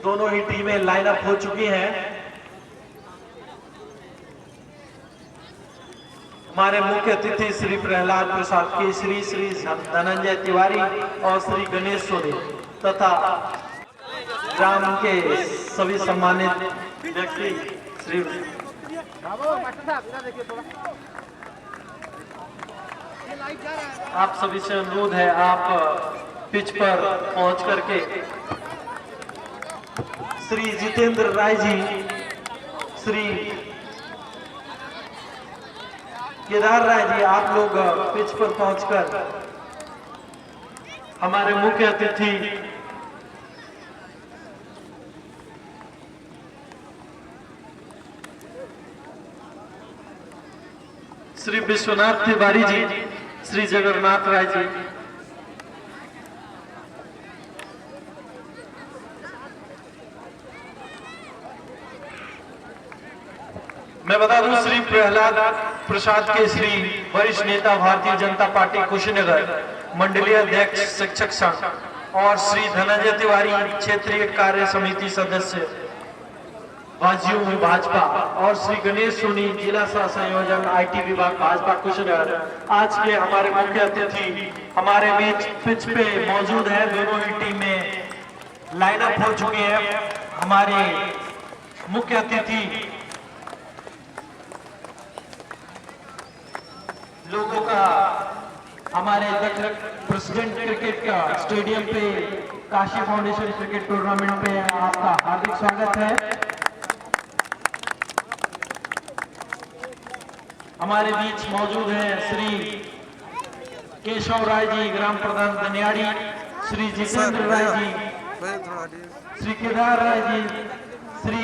दोनों ही टीमें line up हो चुकी हैं। हमारे मुख्य अतिथि श्री प्रहलाद प्रसाद केसरी, श्री धनंजय तिवारी और श्री गणेश सोनी तथा ग्राम के सभी सम्मानित व्यक्ति श्री आप सभी से अनुरोध है आप पिच पर पहुंच करके श्री जितेंद्र राय जी, श्री केदार राय जी, आप लोग पिच पर पहुंचकर हमारे मुख्य अतिथि श्री विश्वनाथ तिवारी जी, श्री जगन्नाथ राय जी, मैं बता दूं श्री प्रहलाद प्रसाद केसरी वरिष्ठ नेता भारतीय जनता पार्टी कुशीनगर मंडलीय अध्यक्ष शिक्षक संघ और श्री धनंजय तिवारी क्षेत्रीय कार्य समिति सदस्य भाजपा में भाजपा और श्री गणेश सोनी जिला सह संयोजन आईटी विभाग भाजपा कुशीनगर आज के हमारे मुख्य अतिथि हमारे बीच पिच पे मौजूद है। दोनों ही टीमें लाइन अप हो चुकी है। हमारे मुख्य अतिथि लोगों का हमारे प्रेसिडेंट क्रिकेट का स्टेडियम पे काशी फाउंडेशन क्रिकेट टूर्नामेंट पे आपका हार्दिक स्वागत है। हमारे बीच मौजूद है श्री केशव राय जी, ग्राम प्रधान दनियाड़ी, श्री जितेंद्र राय जी, श्री केदार राय जी, श्री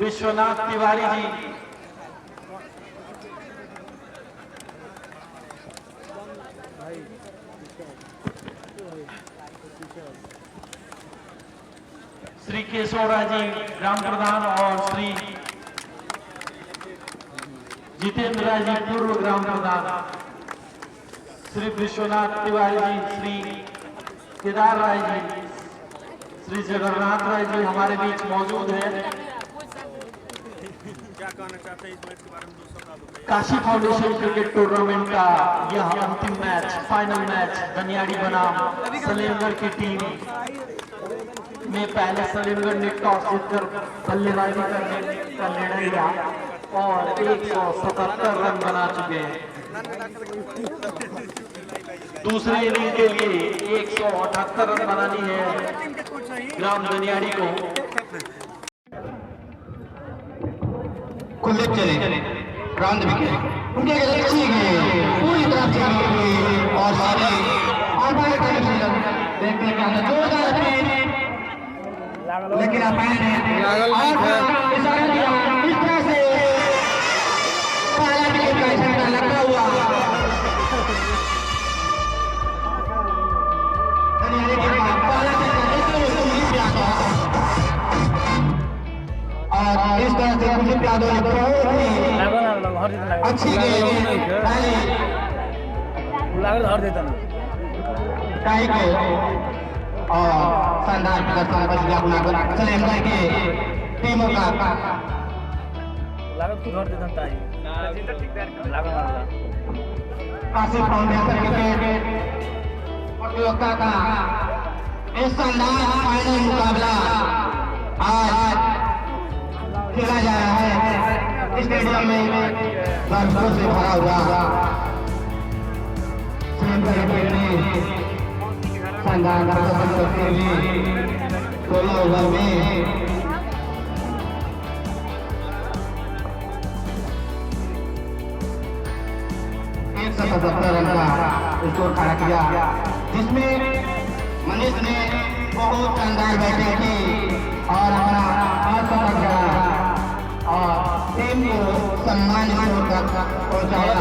विश्वनाथ तिवारी जी, श्री केशव राय जी ग्राम प्रधान और श्री जितेंद्र राय जी पूर्व ग्राम प्रधान, श्री विश्वनाथ तिवारी जी, श्री केदार राय जी, श्री जगन्नाथ राय जी हमारे बीच मौजूद है। क्या कहना चाहते हैं इस मैच के बारे में? काशी फाउंडेशन क्रिकेट टूर्नामेंट का यह अंतिम मैच, फाइनल मैच दनियाड़ी बनाम सलेमगढ़ की टीम में पहले सलेमगढ़ ने टॉस जीतकर बल्लेबाजी करने का निर्णय लिया और 177 रन बना चुके हैं। दूसरे इनिंग के लिए 178 रन बनानी है ग्राम दनियाड़ी को। खुले चले राउंड विकेट उनके अच्छी गई पूरी तरह से और सारे देखते हैं क्या जोरदार लेकिन अपायर ने इशारा दिया इस तरह से पहला विकेट का इशारा लगा हुआ और इस तरह से कुलदीप यादव ने बहुत ही अच्छी टाई को और शानदार प्रदर्शन बच गया सलेमगढ़ के टीमों का। काशी फाउंडेशन क्रिकेट प्रतियोगिता का इस शानदार फाइनल मुकाबला आज खेला जा रहा है स्टेडियम में दर्शकों से भरा हुआ। शानदार प्रदर्शन करते हुए 16 ओवर में 177 रन का स्कोर खड़ा किया, जिसमें मनीष ने बहुत शानदार बैटिंग की और अपना अर्धशतक जड़ा और टीम को सम्मान स्कोर तक पहुंचाया।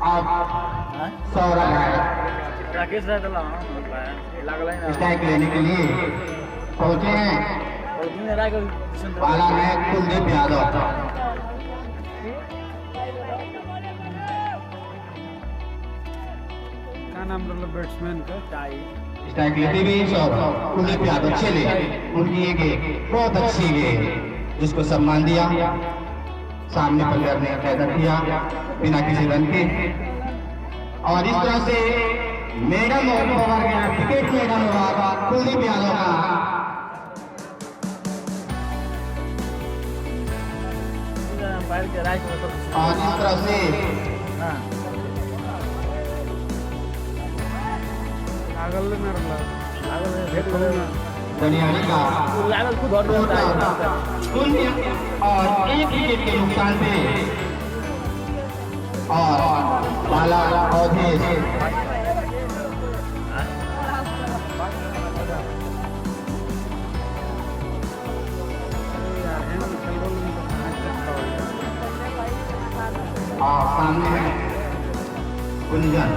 आप सौरभ राकेश रहता स्ट्राइक लेने के लिए पहुंचे हैं बाला में कुलदीप यादव। क्या नाम रहा बैट्समैन का? स्ट्राइक लेते हुए कुलदीप यादव चले, उनकी एक बहुत अच्छी गेंद जिसको सम्मान दिया, सामने प्लेयर ने कैदा किया बिना किसी रन के, और इस तरह से मैडम ओवर गया, wicket madam over Kuldeep Yadav का। और इस तरह से दनियाली का और एक विकेट के नुकसान पे और बाला अवधेश और सामने है गुंजन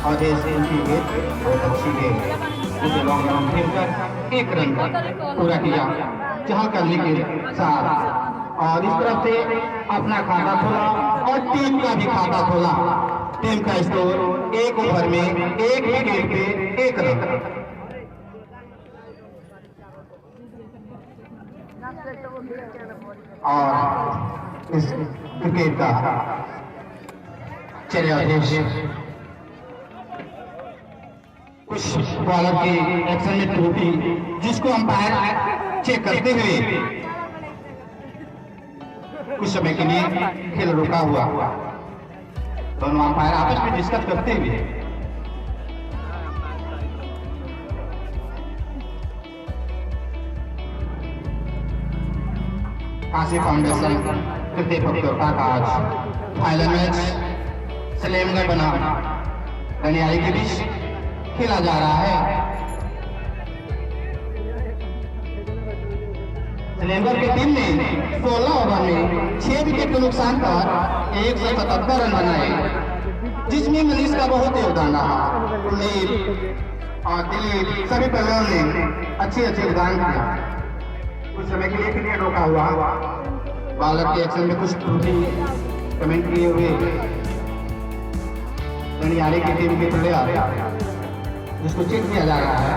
अवधेश की गेंद बहुत अच्छी गेंद, उसे लॉन्ग रन खेलकर एक रन पूरा किया चाह करने के साथ, और इस तरफ से अपना खाता खोला और टीम का भी खाता खोला। टीम का स्कोर एक ओवर में एक विकेट पे एक रन। और इस क्रिकेट का चले अवधेश कुछ बॉलर की एक्शन में त्रुटि जिसको अंपायर चेक करते हुए कुछ समय के लिए खेल रुका हुआ, दोनों अंपायर आपस में डिस्कस करते हुए काशी फाउंडेशन क्रिकेट प्रतियोगिता का आज फाइनल मैच सलेमगढ़ बना दनियाली के बीच खेला जा रहा है। सलेमगढ़ की टीम ने 16 ओवर में 6 विकेट के नुकसान पर 177 रन बनाए, जिसमें मनीष का बहुत योगदान रहा। कुलदीप और दिलीप सभी प्लेयरों ने अच्छे योगदान दिया। कुछ समय के लिए क्रिकेट रोका हुआ, बॉलर के एक्शन में कुछ त्रुटि कमेंट किए हुए दनियाली की टीम के प्लेयर जिसको चेक किया जा रहा है।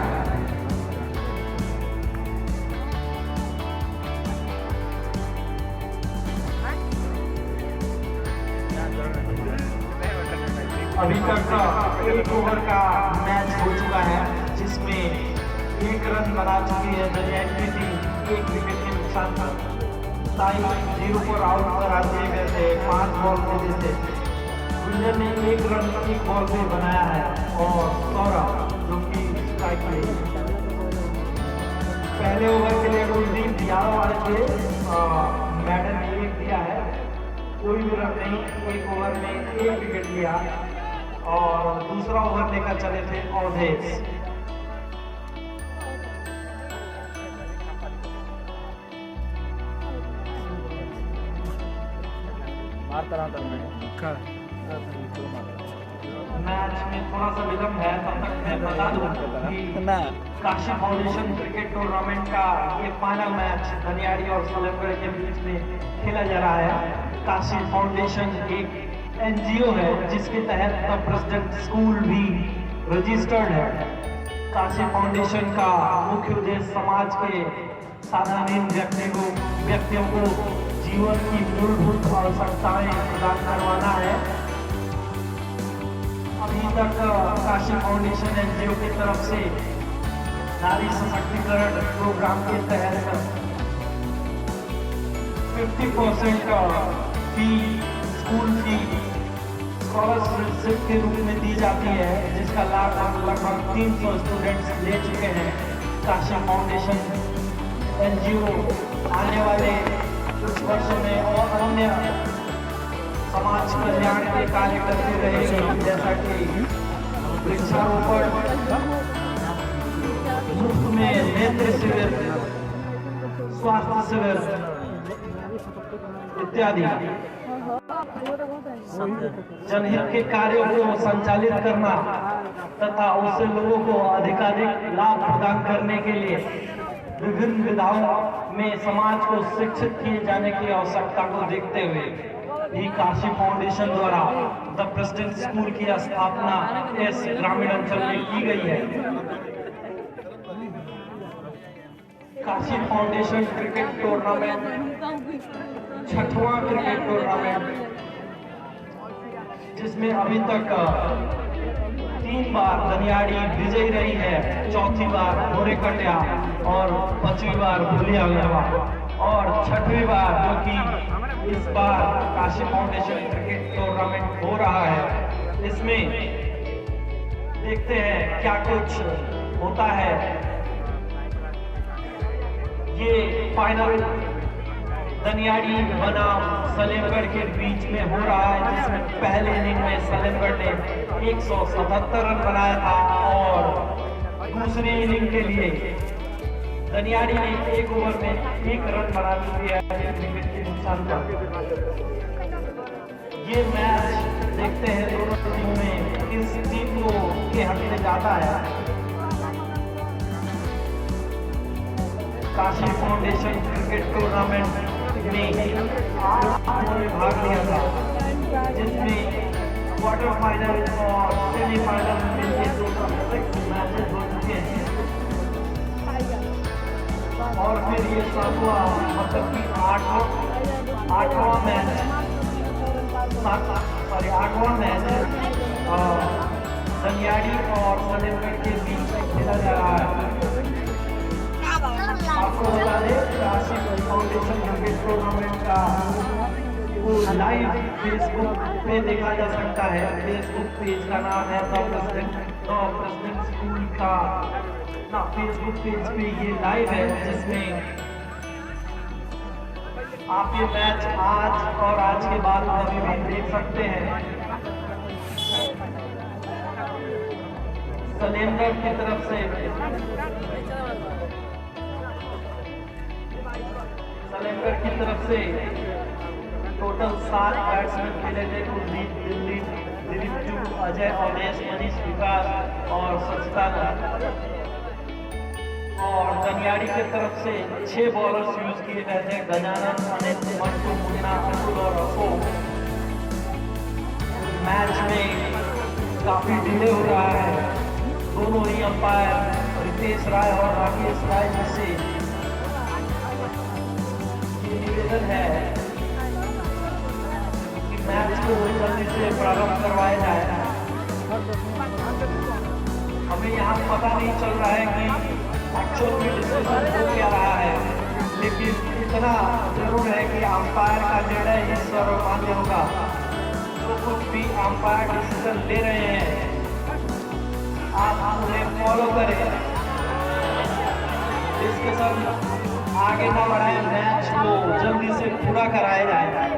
अभी तक एक ओवर का मैच हो चुका है, जिसमें एक रन बना चुकी है दनियाली की टीम एक विकेट के नुकसान पर। साई 0 पर आउट करा दिए गए थे 5 बॉल में से। गुंजन ने एक रन एक बॉल पे बनाया है, और सौरभ जो कि स्ट्राइक पे पहले ओवर के लिए कुलदीप यादव आए थे, मैडम ने एक दिया है, कोई भी रन नहीं, एक ओवर में एक विकेट लिया, और दूसरा ओवर लेकर चले थे अवधेश। मैच में थोड़ा सा विलंब है, तब तक मैं बता दूं कि काशी फाउंडेशन क्रिकेट टूर्नामेंट का ये फाइनल मैच दनियाली और सलेमगढ़ के बीच में खेला जा रहा है। काशी फाउंडेशन एक एनजीओ है जिसके तहत द प्रेसिडेंट स्कूल भी रजिस्टर्ड है। काशी फाउंडेशन का मुख्य उद्देश्य समाज के साधारण व्यक्तियों को जीवन की मूलभूत आवश्यकताएं प्रदान करवाना है। अभी तक काशी फाउंडेशन एनजीओ की तरफ से नारी सशक्तिकरण प्रोग्राम के तहत 50% फी स्कूल फी स्कॉलरशिप के रूप में दी जाती है, जिसका लाभ लगभग 300 स्टूडेंट्स ले चुके हैं। काशी फाउंडेशन एनजीओ आने वाले कुछ वर्ष में और अन्य समाज कल्याण के कार्य करते रहेगी, जैसा कि वृक्षारोपण, मुफ्त में नेत्र शिविर, स्वास्थ्य शिविर इत्यादि जनहित के कार्यों को संचालित करना तथा उससे लोगों को अधिकाधिक लाभ प्रदान करने के लिए विभिन्न विधाओं में समाज को शिक्षित किए जाने की आवश्यकता को देखते हुए ही काशी फाउंडेशन द्वारा द प्रेसिडेंट स्कूल की स्थापना इस ग्रामीण अंचल में की गई है। काशी फाउंडेशन क्रिकेट टूर्नामेंट 6वां क्रिकेट टूर्नामेंट, जिसमें अभी तक 3 बार दनियाड़ी विजयी रही है, 4थी बार भोरेकटिया और 5वीं बार भूलिया गलवा और 6वीं बार जो कि इस बार काशी फाउंडेशन क्रिकेट टूर्नामेंट हो रहा है। इसमें देखते हैं क्या कुछ होता है। ये फाइनल दनियाड़ी बनाम सलेमगढ़ के बीच में हो रहा है, जिसमें पहले इनिंग में सलेमगढ़ ने 177 रन बनाया था और दूसरी इनिंग के लिए दनियाड़ी ने 1 ओवर में 1 रन बना दिया विकेट के नुकसान पर। ये मैच देखते हैं दोनों टीम में किस टीम को के हक में जाता है। काशी फाउंडेशन क्रिकेट टूर्नामेंट में 8 टीमों ने भाग लिया था, जिसमें क्वार्टर फाइनल और सेमीफाइनल में मिलकर टोटल 6 मैचेस हो चुके हैं और फिर ये 7वां मतलब कि 8वां मैच दनियाड़ी और सलेमगढ़ के बीच खेला जा रहा है। आपको बता दें काशी फाउंडेशन क्रिकेट टूर्नामेंट का लाइव फेसबुक पे देखा जा सकता है। फेसबुक पेज का नाम है द प्रेसिडेंट स्कूल का फेसबुक पेज पे ये लाइव है, जिसमें आप ये मैच आज और आज के बाद कभी भी देख सकते हैं। सलेमगढ़ की तरफ से टोटल 7 बैट्समैन खेले थे। कुलदीप, दिलीप जू, अजय, अवधेश, मनीष, विकास और सचिदानंद। और दनियाड़ी की तरफ से 6 बॉलर्स यूज किए गए थे, गजानन, अनित, मंटू, मुन्ना, अतुल और अशोक। मैच में काफी डिले हो रहा है। दोनों ही अंपायर रितेश राय और राकेश राय जी से निवेदन है कि मैच को जल्दी से प्रारंभ करवाया जाए। हमें यहाँ पता नहीं चल रहा है कि एक्चुअल में डिसीजन हो क्या रहा है, लेकिन इतना जरूर है कि अंपायर का निर्णय ही सर्वमान्य होगा। जो कुछ भी अंपायर डिसीजन ले रहे हैं आप उन्हें फॉलो करें। इसके साथ आगे न बढ़ाए, मैच को जल्दी से पूरा कराया जाए।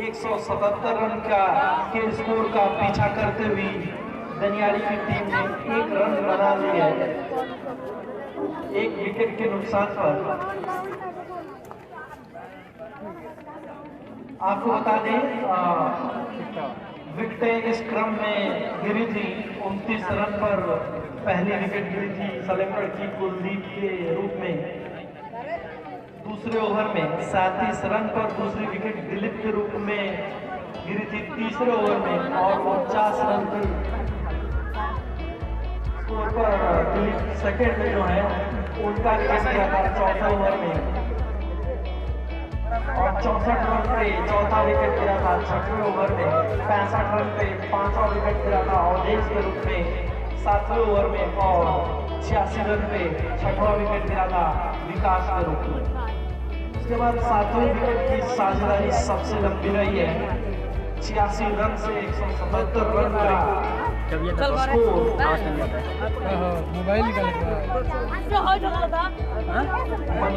177 रन के स्कोर का पीछा करते हुए दनियाड़ी की टीम ने 1 रन बना लिया है 1 विकेट के नुकसान पर। आपको बता दें विकेटें इस क्रम में गिरी थी। 29 रन पर पहली विकेट गिरी थी सलेमगढ़ की कुलदीप के रूप में। दूसरे ओवर में 37 रन पर दूसरी विकेट दिलीप के रूप में गिरी थी तीसरे ओवर में, और 49 रन की स्कोर पर दिलीप सेकंड में जो है उनका विकेट गिरा था चौथे ओवर में, और 64 रन पे चौथा विकेट गिरा था छठवें ओवर में। 65 रन पे 5वां विकेट गिरा था अवधेश के रूप में 7वें ओवर में, और 86 रन पे 6वां विकेट गिरा था विकास के रूप में। उसके बाद 7वें विकेट की साझेदारी सबसे लंबी रही है, 86 रन से 177 रन करें। जब ये स्कोर आवाज नहीं आता है मोबाइल निकाले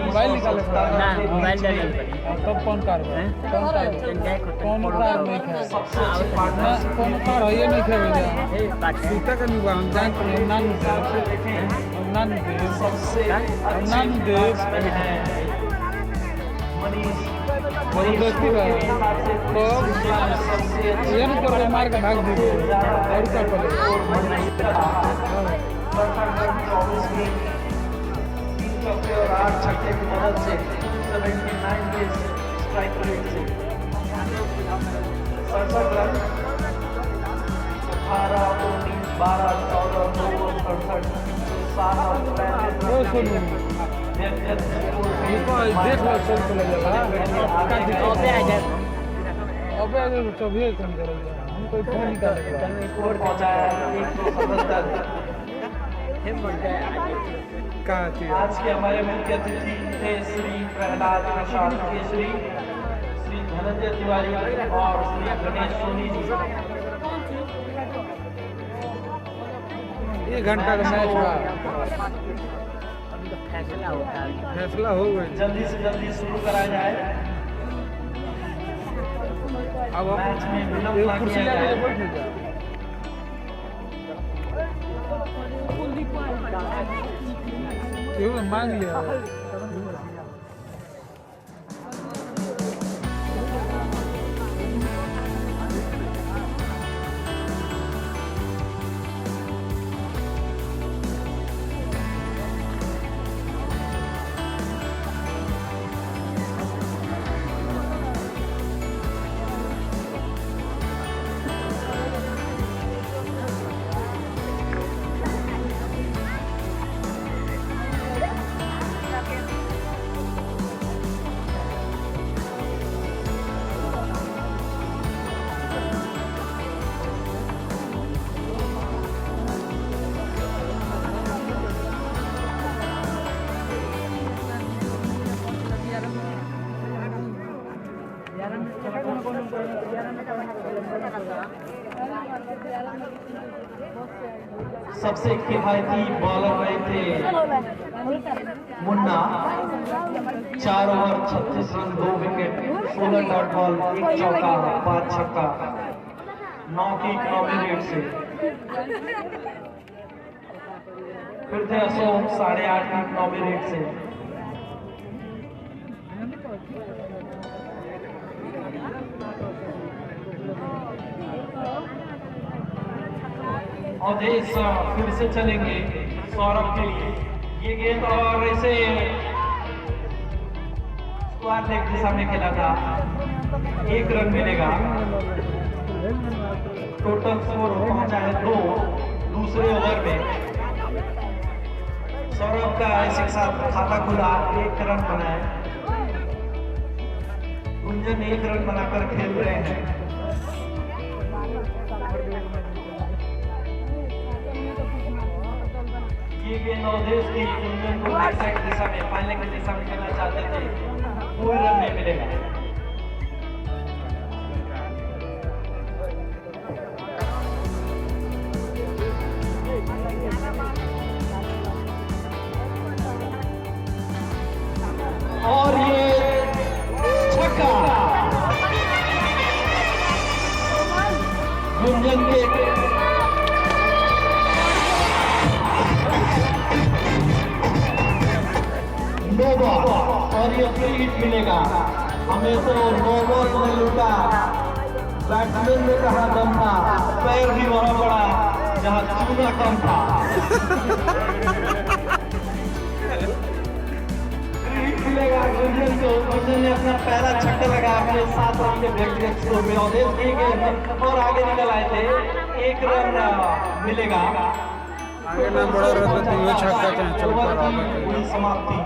मोबाइल निकाले ना मोबाइल डाल पड़ी तब कौन कार कौन कार नहीं खाए सबसे अच्छी पार्टनर कौन कार है ये नहीं खाए सीता का नहीं हम जान हम नान दे सबसे अच्छी नान दे बैट्समैन हैं मनीष जबरदस्ती बा तो सबसे अच्छी ये नहीं कर मार के भाग दी और क्या करे तीन चौके और 8 छक्के की मदद से 279 के स्ट्राइक रेट से 67 रन 18 19 12 14 9 68 7 और 35 देखो देख लो चल चले जाला अबे अगर चौबीस कम करोगे हम कोई फोन निकालेगा स्कोर पहुंचाया 177 कहाँ थी आज के हमारे मुख्य अतिथि थे श्री प्रहलाद प्रसाद केसरी, श्री धनंजय तिवारी और श्री गणेश सोनी जी। 1 घंटा का मैच बा अभी तो फैसला होता है फैसला हो गया जल्दी से जल्दी शुरू कराया जाए। अब मैच में विलंब एक ना कुर्सी किया लेके जाए। बैठ जा क्यों मांग लिया सबसे किफायती बॉलर रहे थे Munna, 4 over 36 run 2 wicket 16 dot ball 1 चौका 5 छक्का 9 की इकनॉमी रेट से। फिर थे अशोक 8.5 की इकनॉमी रेट से। और देश फिर से चलेंगे सौरभ के लिए ये गेंद और ऐसे स्क्वायर लेग दिशा में खेला था, 1 रन मिलेगा। टोटल स्कोर पहुंचा है 2 दूसरे ओवर में। सौरभ का ऐसे के साथ खाता खुला, 1 रन बनाए। गुंजन 1 रन बनाकर खेल रहे हैं। ये गेंद अवधेश की गुंजन को बैक साइड दिशा में फाइनल की दिशा में खेलना चाहते थे, कोई रन नहीं मिलेगा। और ये छक्का गुंजन के नो बॉल और ये फ्री हिट मिलेगा। हमें तो नो बॉल में लूटा, बैट्समैन ने कहा दम था, पैर भी वहां पड़ा जहां चूना कम था। फ्री हिट मिलेगा गुंजन को। गुंजन ने अपना पहला छक्का लगा अपने 7 रन के व्यक्तिगत स्कोर में अवधेश की गेंद और आगे निकल आए थे, 1 रन मिलेगा। आगे ना बड़ा रहता तो ये छक्का चल ओवर की पूरी समाप्ति।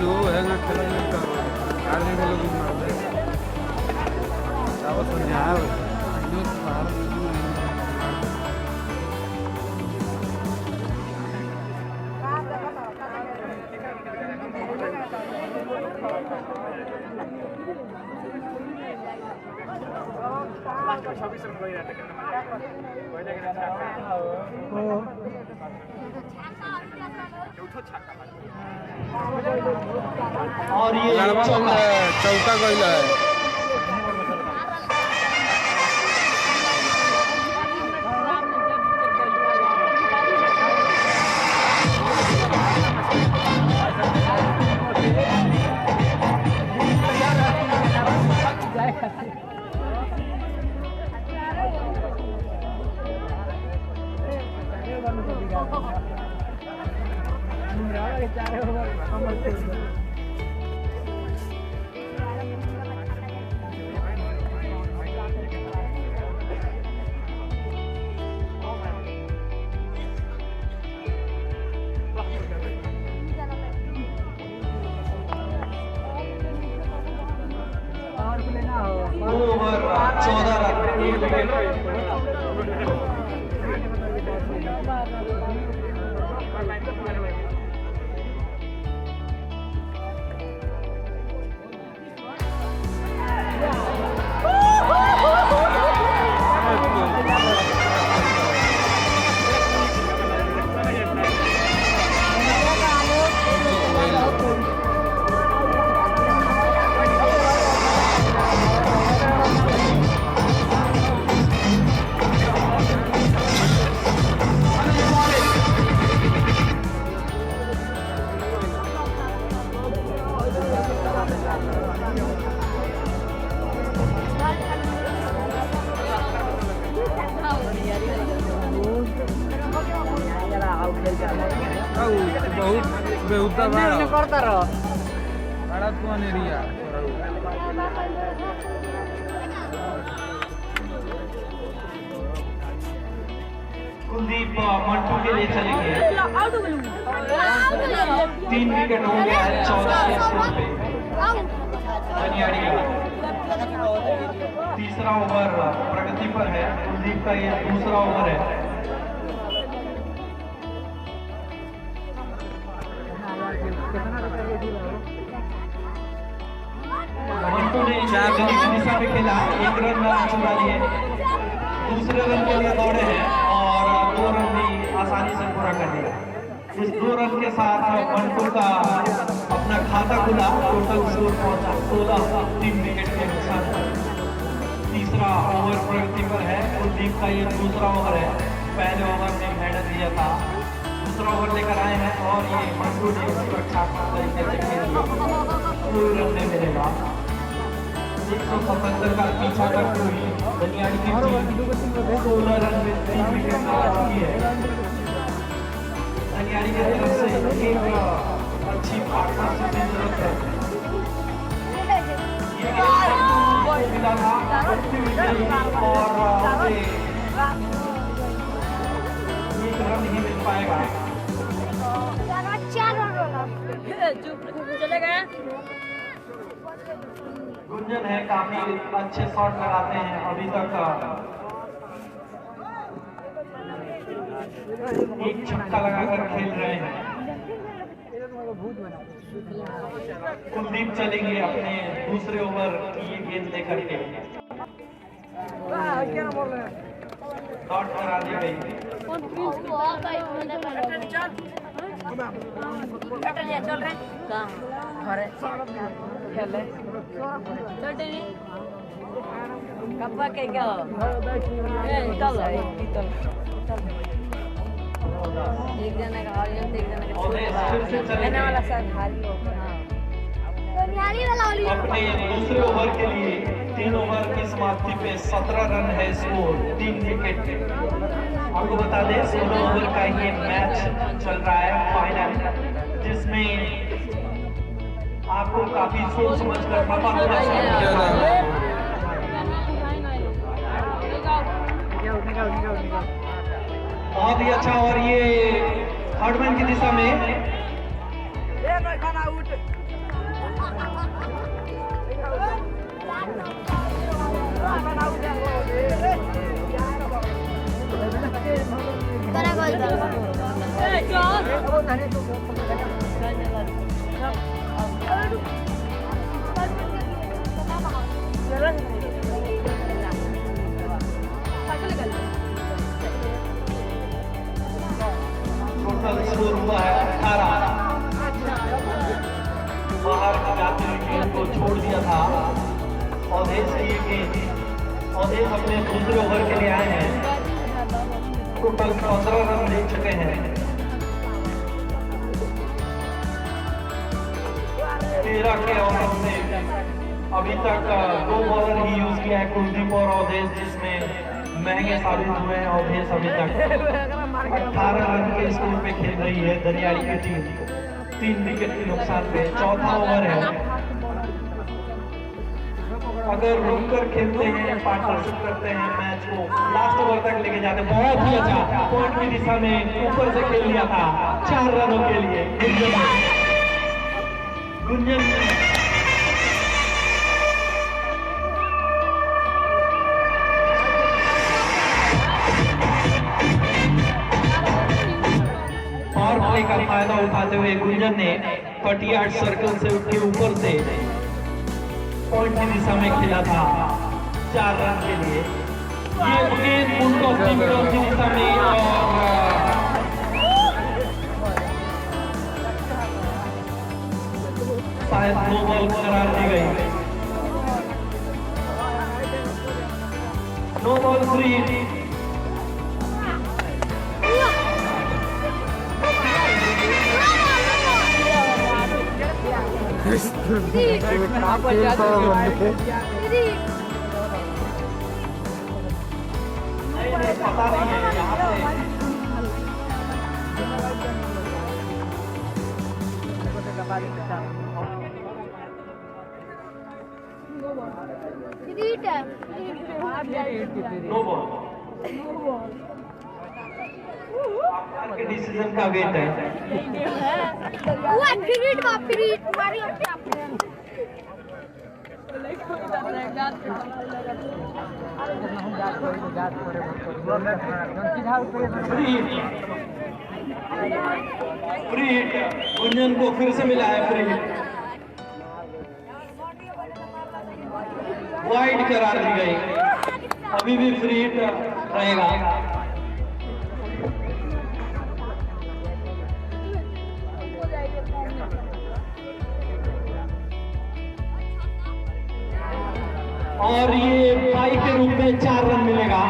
लो है ना खेला नहीं कर आगे वो लोग मार दे चावल तो यार जो बाहर और ये चौका गइला है ओवर 14 रन, 1 विकेट। बहुत बेहुदा बाड़ा तुम एरिया कुलदीप मंटू के लिए चलेंगे। 3 विकेट हो गया है 14 के स्कोर पे। बनियाड़ी तीसरा ओवर प्रगति पर है, कुलदीप का ये दूसरा ओवर है। मंटू ने दिशा में खेला, 1 रन चुरा लिए, दूसरे रन के लिए दौड़े हैं और 2 रन भी आसानी से पूरा कर लिया। इस 2 रन के साथ मंटू का अपना खाता खुला, टोटल स्कोर पहुंचा 16, 3 विकेट के नुकसान पर। तीसरा ओवर प्रगति पर है, कुलदीप का ये दूसरा ओवर है, पहले ओवर में मेडल दिया था, दूसरा ओवर लेकर आए हैं और ये मंटू ने रक्षात्मक तरीके से खेल लिया, कोई रन नहीं मिलेगा। 177 का पीछा करते हुए बनियाड़ी की टीम 16 रन में 3 विकेट लगा चुकी है। बनियाड़ी की तरफ से एक अच्छी पार्टनरशिप की जरूरत है। ये मिला था और एक रन ही मिल पाएगा। चले गए गुंजन है, काफी अच्छे शॉट लगाते हैं, अभी तक एक छक्का लगाकर खेल रहे हैं। कुलदीप चलेंगे अपने दूसरे ओवर की ये गेंद लेकर के, डॉट करा दी गई। चल रहे कब्बा के क्या एक जना का हारी एक जना का मैंने वाला सर हारी अपने दूसरे ओवर के लिए 3 ओवर की समाप्ति पे 17 रन है स्कोर, 3 विकेट पे। आपको बता दें 16 ओवर का ये मैच चल रहा है फाइनल, जिसमें आपको काफी सोच समझ कर बहुत ही अच्छा। और ये थर्ड मैन की दिशा में टोटल स्कोर हुआ है 18। बाहर जाते हुए गेंद को छोड़ दिया था। अवधेश की ये गेंद, अवधेश अपने दूसरे ओवर के लिए आए हैं। टोटल 15 रन ले चुके हैं। 13 के ओवर से अभी तक 2 बॉलर ही यूज किया है, कुलदीप और अवधेश, जिसमें महंगे साबित हुए हैं। अवधेश अभी तक 18 रन के स्कोर पे खेल रही है दनियाड़ी की टीम, 3 विकेट के नुकसान पे। चौथा ओवर है, अगर रुककर खेलते हैं, पार्टनरशिप करते हैं, मैच को लास्ट ओवर तक लेके जाते। बहुत ही अच्छा पॉइंट की दिशा में ऊपर से खेल लिया था 4 रनों के लिए गुंजन। पावर प्ले का फायदा उठाते हुए गुंजन ने 38 सर्कल से के ऊपर से पॉइंट की दिशा में खेला था 4 रन के लिए। ये गेंद फुल की दिशा में और शायद 2 बॉल करार दी गई। No ball 3। पता नहीं है यहाँ से नो बॉल। आपके डिसीजन का वेट है। फ्री हिट गुंजन को फिर से मिला है फ्री हिट। वाइड करार दी गई, अभी भी फ्री हिट रहेगा। और ये बाई के रूप में 4 रन मिलेगा।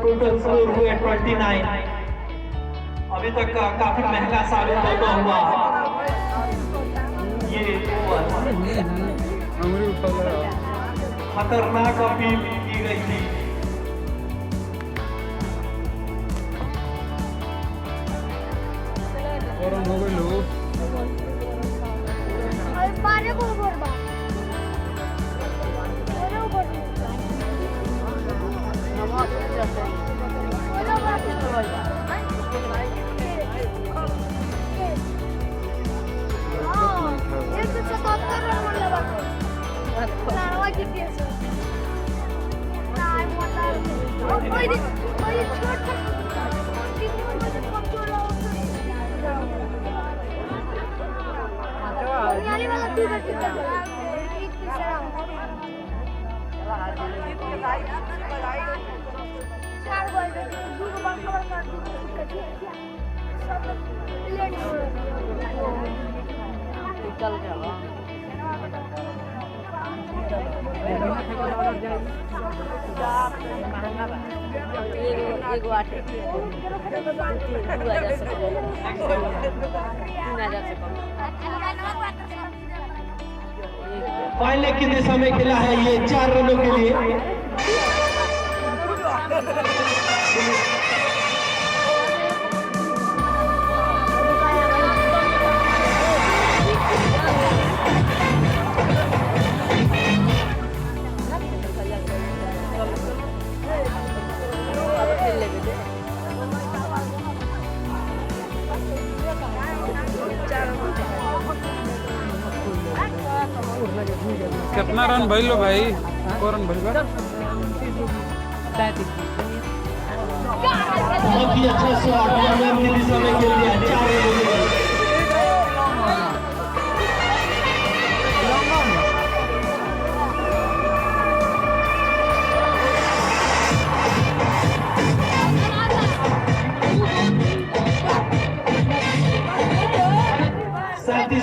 टोटल स्कोर हुए 29। अभी तक काफी महंगा साबित होता हुआ ये खतरनाक अपील की गई थी। फाइनल की दिशा में खेला है ये 4 रनों के लिए। कितना रन भइलो भाई? को रन भइल बा? बहुत ही अच्छा शॉट मैम की दिशा में खेल दिया 4 रन हो गए।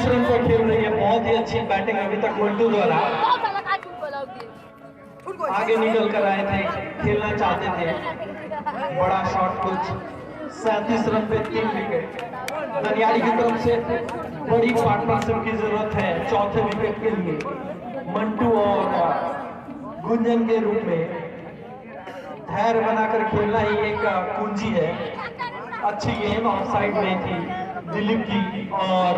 रन पर खेल रही है, बहुत ही अच्छी बैटिंग अभी तक मंटू द्वारा। आगे निकल कर आए थे, खेलना चाहते थे, बड़ा शॉट कुछ 37 रन पे 3 विकेट। दनियारी की तरफ से बड़ी पार्टनरशिप की जरूरत है चौथे विकेट के लिए। मंटू और गुंजन के रूप में धैर्य बनाकर खेलना ही एक कुंजी है। अच्छी गेम ऑफ साइड में थी दिलीप की और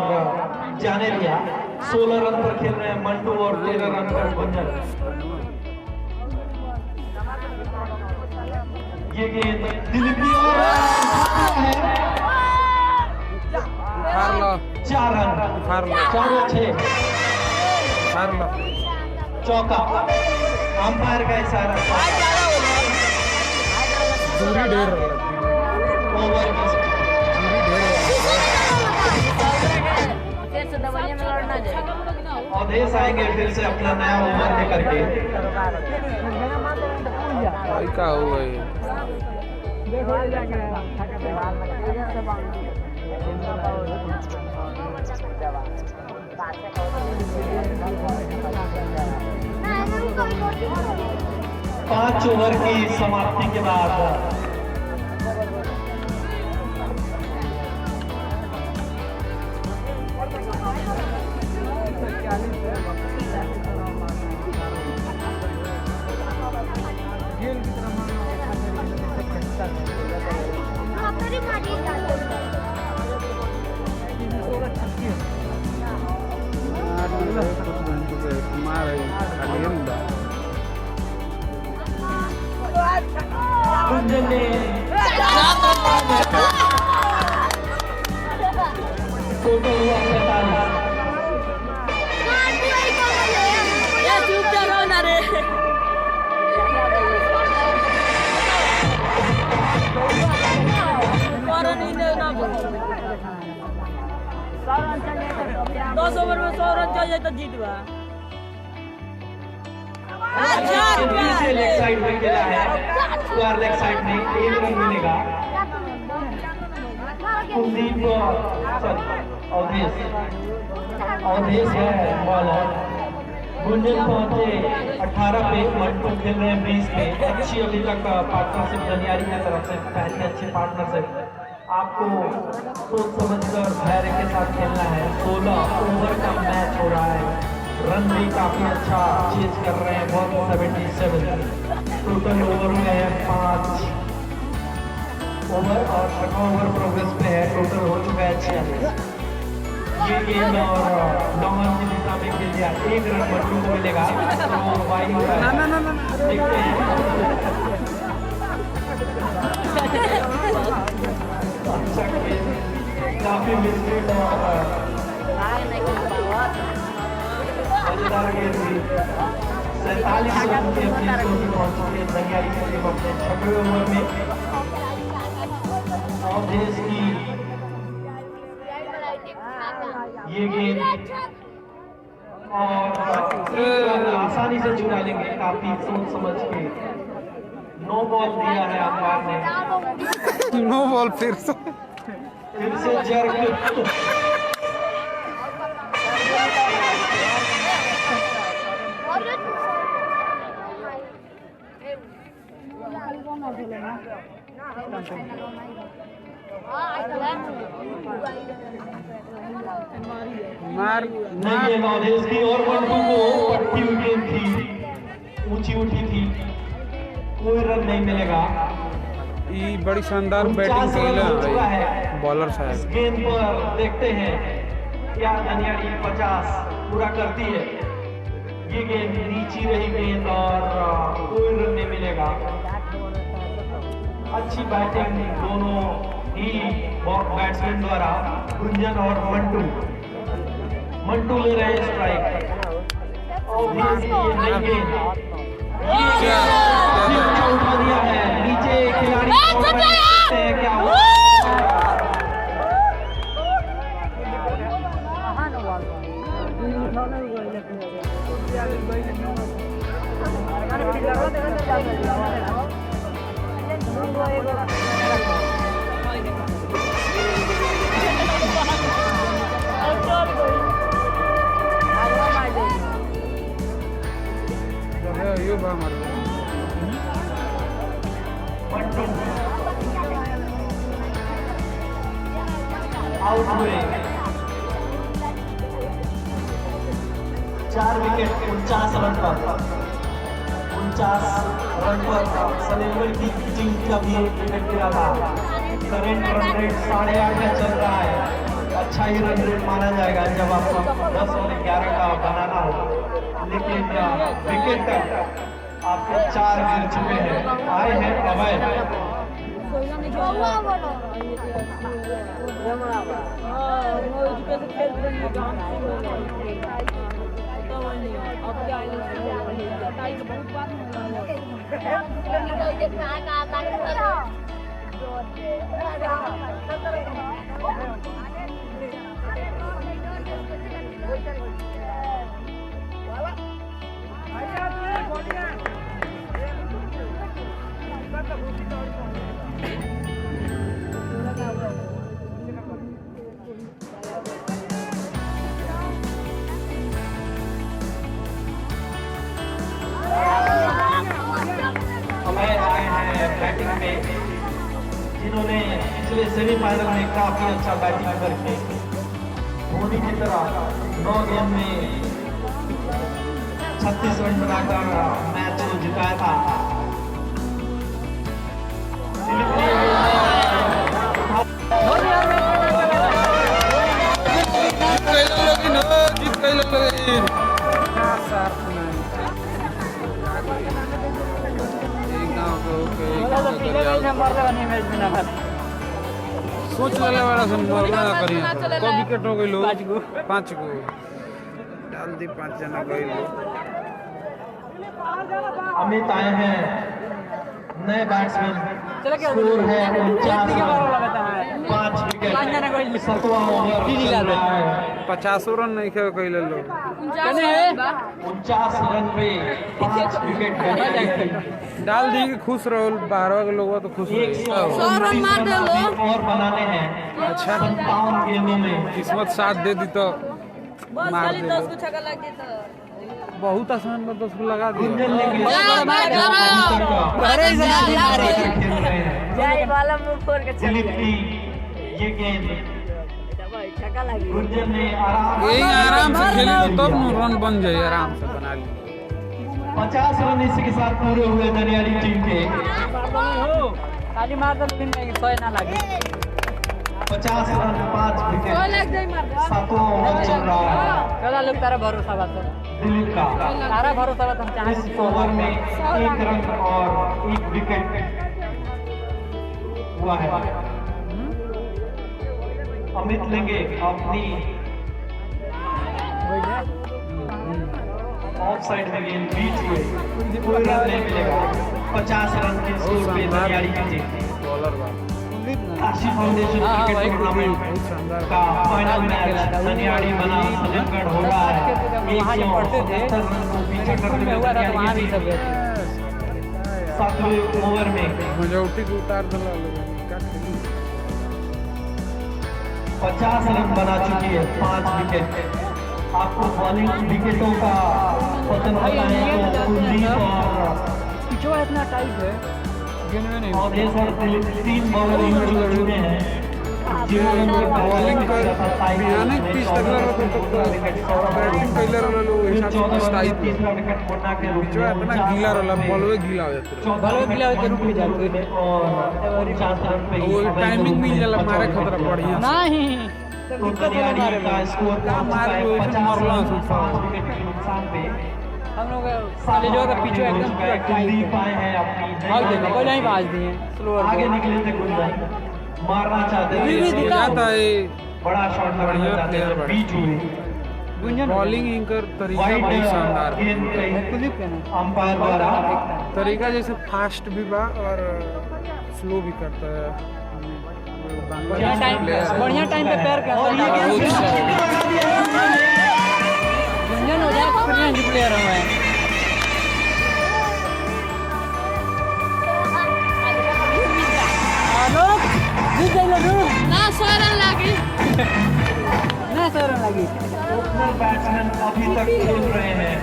जाने लिया। 16 रन पर खेल रहे हैं मंटू और 13 रन पर गुंजन। ये गेंद दिलीप की और 4 रन 4 चौका। अंपायर का इशारा, ओवर की अवधेश आएंगे फिर से अपना नया ओवर लेकर के। क्या हुआ ये? 5 ओवर की समाप्ति के बाद गुंजन ने टोटल हुआ 10 ओवर में 100 रन चाहिए तो जीत बा। लेग साइड में खेला है, स्क्वायर लेग साइड में 1 रन मिलेगा। कुलदीप अवधेश है बॉलर। गुंजन पहुंचे 18 पे, मंटू खेल रहे हैं 20 पे। अच्छी अभी तक पार्टनरशिप दनियारी की तरफ से, पहले अच्छी पार्टनरशिप। आपको सोच समझकर धैर्य के साथ खेलना है। 16 ओवर का मैच हो रहा है। रन भी काफी अच्छा चेज कर रहे हैं, 177। टोटल ओवर में है 5 ओवर और 6 ओवर प्रोग्रेस पे है। टोटल हो चुका है 46। ये गेंद और लॉन्ग की दिशा में खेल दिया। 1 रन मंटू को मिलेगा तो वाई हो रहा है। देखते हैं अच्छा गेंद, काफी मिसफील्ड और मजेदार गेंद थी। 47 रन की अपनी स्कोर पे पहुंच चुकी है दनियारी की टीम अपने 6वें ओवर में। अवधेश की ये गेंद और आसानी से चुरा लेंगे, काफी सोच समझ के। नो बॉल दिया है अंपायर ने। नो बॉल फिर से जर्क। मार नहीं अवधेश की और मंटू को पट्टी हुई गेंद थी, ऊंची उठी थी, कोई रन नहीं मिलेगा। ये बड़ी शानदार बैटिंग खेला है बॉलर इस साहब। गेंद पर देखते हैं क्या दनियारी 50 पूरा करती है। ये गेंद नीची रही गेंद और कोई रन नहीं मिलेगा। अच्छी बैटिंग दोनों ही बैट्समैन द्वारा, गुंजन और मंटू। मंटू ले रहे हैं स्ट्राइक ये उठा दिया है नीचे खिलाड़ी क्या हुआ? ये बा मार आउट हुए 4 विकेट 49 रन पर 49 रन पर सलेमगढ़ की टीम का भी एक विकेट गिरा था। करेंट रन रेट 8.5 में चल रहा है। अच्छा ही रन रेट माना जाएगा जब आपको 10 और 11 का बनाना हो, लेकिन विकेट तक आपके 4 गिर चुके हैं। आए हैं अभय बैटिंग में, जिन्होंने पिछले सेमीफाइनल में काफी अच्छा बैटिंग करके धोनी की तरह 9 गेम में 36 रन बनाकर मैच को जिताया था। सोच लेले वाला सन मरना ना करिए को विकेट हो गइलो 5 गो डाल दी 5 जना गइलो। अमित आए हैं नए बैट्समैन, स्कोर है 5 विकेट 7वां ओवर चल रहा है। 50 रन नहीं खेल कइले लो 49 रन पे 5 विकेट डाल दी कि खुश रहो 12 के लोग तो खुश रहो। 129 रन और बनाने हैं। अच्छा 57 गेमों में किस्मत साथ दे दी तो मार दे बहुत आसान में 10 को लगा दिया। गुंजन ने भी दिलीप की ये गेंद गुंजन ने यही आराम से खेली तो तब रन बन जाए आराम से बना ली। 50 रन इसी के साथ पूरे हुए दनियाली टीम के। 50 रन 5 विकेट 7वां ओवर चल रहा है। दिलीप का इस ओवर में 1 रन और 1 विकेट हुआ है। अमित लेंगे अपनी ऑफ साइड में गेंद बीच में, कोई रन नहीं मिलेगा। 50 रन के स्कोर पे दनियाली की team. Kashi foundation cricket tournament का फाइनल मैच दनियाली बना सलेमगढ़ हो रहा है। 177 रन को पीछे करते हुए दनियाली की टीम 7वें ओवर में मजौटी को उतार दला लोग 50 रन बना चुकी है, 5 विकेट। आपको बॉलिंग विकेटों का पतन होता है तो कुलदीप और इतना टाइट है अवधेश और दिलीप 3 बॉलर इंजर्ड हो चुके हैं, जिन्होंने बॉलिंग कर बियाने पिच तक लगा तो बैटिंग पहले वाला लोग ऐसा स्टाइल तीसरा विकेट मुन्ना के रूप जो इतना गीला रहला बॉलवे गीला हो जाते रुक जाते हैं और 49 रन पे वो टाइमिंग मिल जाला मारे खतरा बढ़िया नहीं तो दनियाली का स्कोर का मार को ऐसे मरला सुन 5 विकेट के नुकसान पे हम लोग कॉलेजों का पीछे एकदम पूरा कुलदीप आए हैं अपनी भाग देखो पहले ही बाज दिए स्लोअर आगे निकले थे गुंजन, मारना चाहते थे, जाता है बड़ा शॉट लगाना चाहते थे, बीच हुई बॉलिंग इनका तरीका बहुत शानदार है। अंपायर द्वारा तरीका जैसे फास्ट भी बा और स्लो भी करता है। बढ़िया टाइम पे पैर का बहुत गुंजन हो जाए एक्सपीरियंस प्लेयर हूं मैं। आलोक जीत गई लो ना सोरन लगी ना सरन लगी। ओपनर बैट्समैन अभी तक खेल रहे हैं।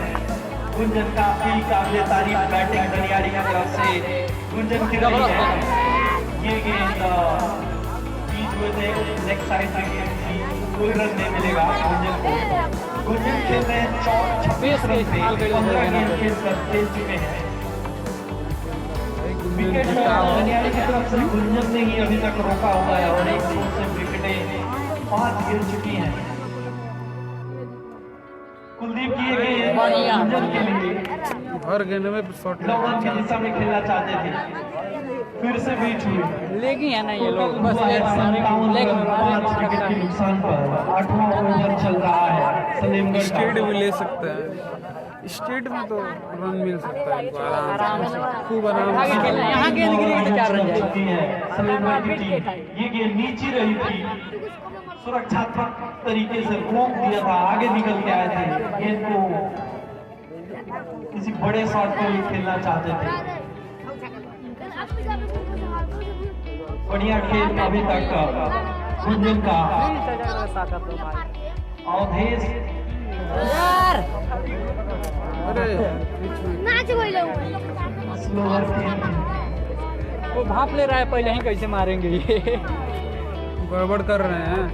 गुंजन काफी काबिल तारीफ बैटिंग दनियारी की तरफ से गुंजन की रही है। ये गेंद बीच में से लेग साइड में गेंद थी, कोई रन नहीं मिलेगा गुंजन को। गुंजन खेल रहे हैं 26 रन पे 15 गेंद खेलकर खेल चुके हैं। विकेट दनियारी की तरफ से गुंजन ने ही अभी तक रोका हुआ है और एक दो से विकेटें 5 गिर चुकी हैं। कुलदीप की ये गेंद गुंजन के लिए हर गेंद में शॉट लॉन की दिशा में खेलना चाहते थे, फिर से बीच हुई। लेगी है ना ये लोग बस हुआ है लेग 57 में रन, 5 विकेट के नुकसान पर 8वां ओवर चल रहा है सलीमगढ़ का। स्टेट भी ले सकते हैं। स्टेट में तो रन मिल सकता है इनको आराम से, खूब आराम आगे से। खेलना है। यहाँ गेंद गिरी तो 4 रन जाएगा। चुकी है सलीमगढ़ की टीम। ये गेंद नीचे रही थी, सुरक्षात्मक तरीके से रोक दिया था, आगे निकल के आए थे। गेंद को किसी बड़े शॉट के लिए खेलना चाहते थे। बढ़िया खेल अभी तक गुंजन का। अवधेश यार अरे नाच गइलो स्लोअर खेल वो भाप ले रहा है पहले ही कैसे मारेंगे ये। गड़बड़ कर रहे हैं,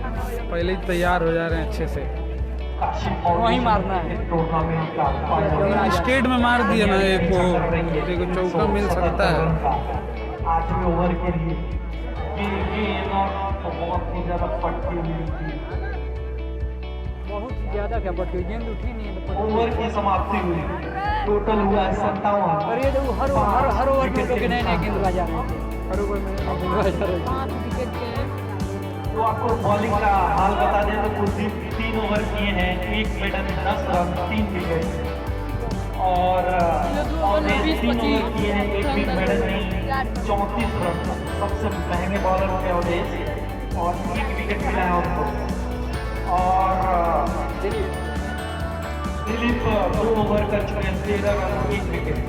पहले ही तैयार हो जा रहे हैं अच्छे से। वहीं मारना है। टूर्नामेंट का फाइनल स्टेट में मार दिया ना एक को, देखो चौका मिल सकता है। 8वें ओवर के लिए ये बहुत ही ज्यादा पटती हुई थी। बहुत ज्यादा क्या पट्टी गेंद उठी नहीं है तो पट्टी। ओवर की समाप्ति हुई, टोटल हुआ है 57। और ये जो हर ओवर में लोग नए नए गेंदबाज आ रहे हैं। हर ओवर में गेंदबाज आ रहे हैं। तो आपको बॉलिंग का हाल बता दें तो कुलदीप 3 ओवर किए हैं, 1 मेडन 10 रन 3 विकेट। और अवधेश 3 ओवर किए हैं, 1 भी मेडन नहीं 34 रन। सबसे महंगे बॉलर हो गए अवधेश और 1 विकेट मिला है उनको। और दिलीप 2 ओवर कर चुके हैं, 13 रन 1 विकेट।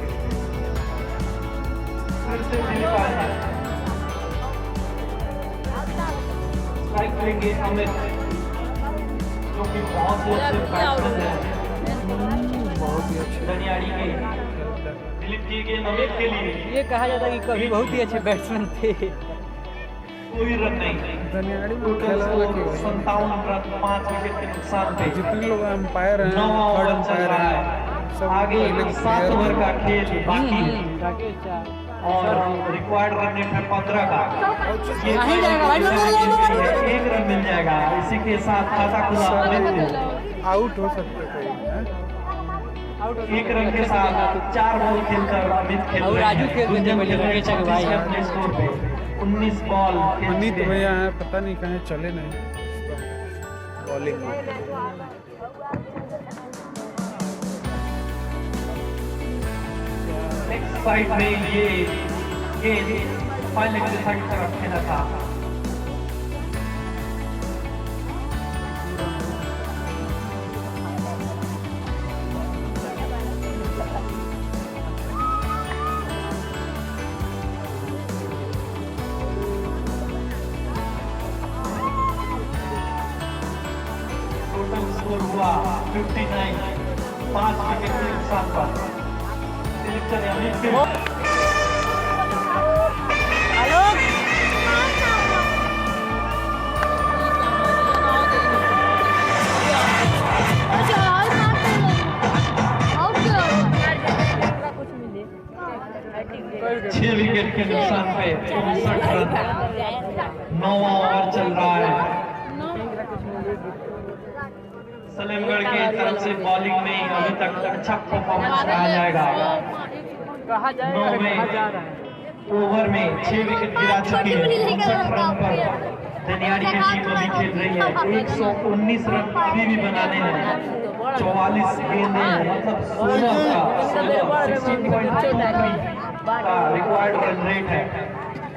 फिर से दिलीप आए हैं, स्ट्राइक लेंगे अमित जो कि बहुत ही अच्छे बैट्समैन हैं बहुत ही अच्छे। दनियाड़ी के। दिलीप जी के अमित के लिए ये कहा जाता है कि कभी बहुत ही अच्छे बैट्समैन थे। कोई रन नहीं, दनियाड़ी में खेला वाला की वही। 57 रन 5 विकेट के नुकसान पे। जितने लोग अंपायर हैं, 9 थर्ड ओवर चल अंपायर रहा हैं, है, सब आगे पहले 7 ओवर का खेल बाकी है राकेश चार और रिक्वायर्ड रन रेट है 15 का। ये नहीं जाएगा भाई। 1 रन मिल जाएगा, इसी के साथ खाता खुला अमित को। आउट हो सकते कोई हैं? आउट हो 1 रन के साथ 4 बॉल खेलकर अमित खेल और रहे राजू हैं। खेल रहे थे गुंजन पहले, खेल रहे हैं रकेश भाई। 34 अपने स्कोर पे 19 बॉल खेल अनित चुके हैं। भैया हैं, पता नहीं कहीं चले नहीं बॉलिंग में। नेक्स्ट साइड में ये गेंद फाइनल की तरफ खेला था। टोटल स्कोर हुआ 59, 5 विकेट के नुकसान पर। दिलीप चंद अमित के छह विकेट के नुकसान पे 59 रन। 9वां ओवर चल रहा है। सलीमगढ़ की तरफ से बॉलिंग में अभी तक अच्छा परफॉर्मेंस रहा जाएगा। कहा जाएगा 9वें कहा जा रहा है। ओवर में 6 विकेट गिरा चुकी है। 59 रन पर दनियाड़ी की टीम अभी खेल रही है। 119 रन अभी भी बनाने हैं। 44 गेंदें मतलब 16.23 का रिक्वायर्ड रन रेट है।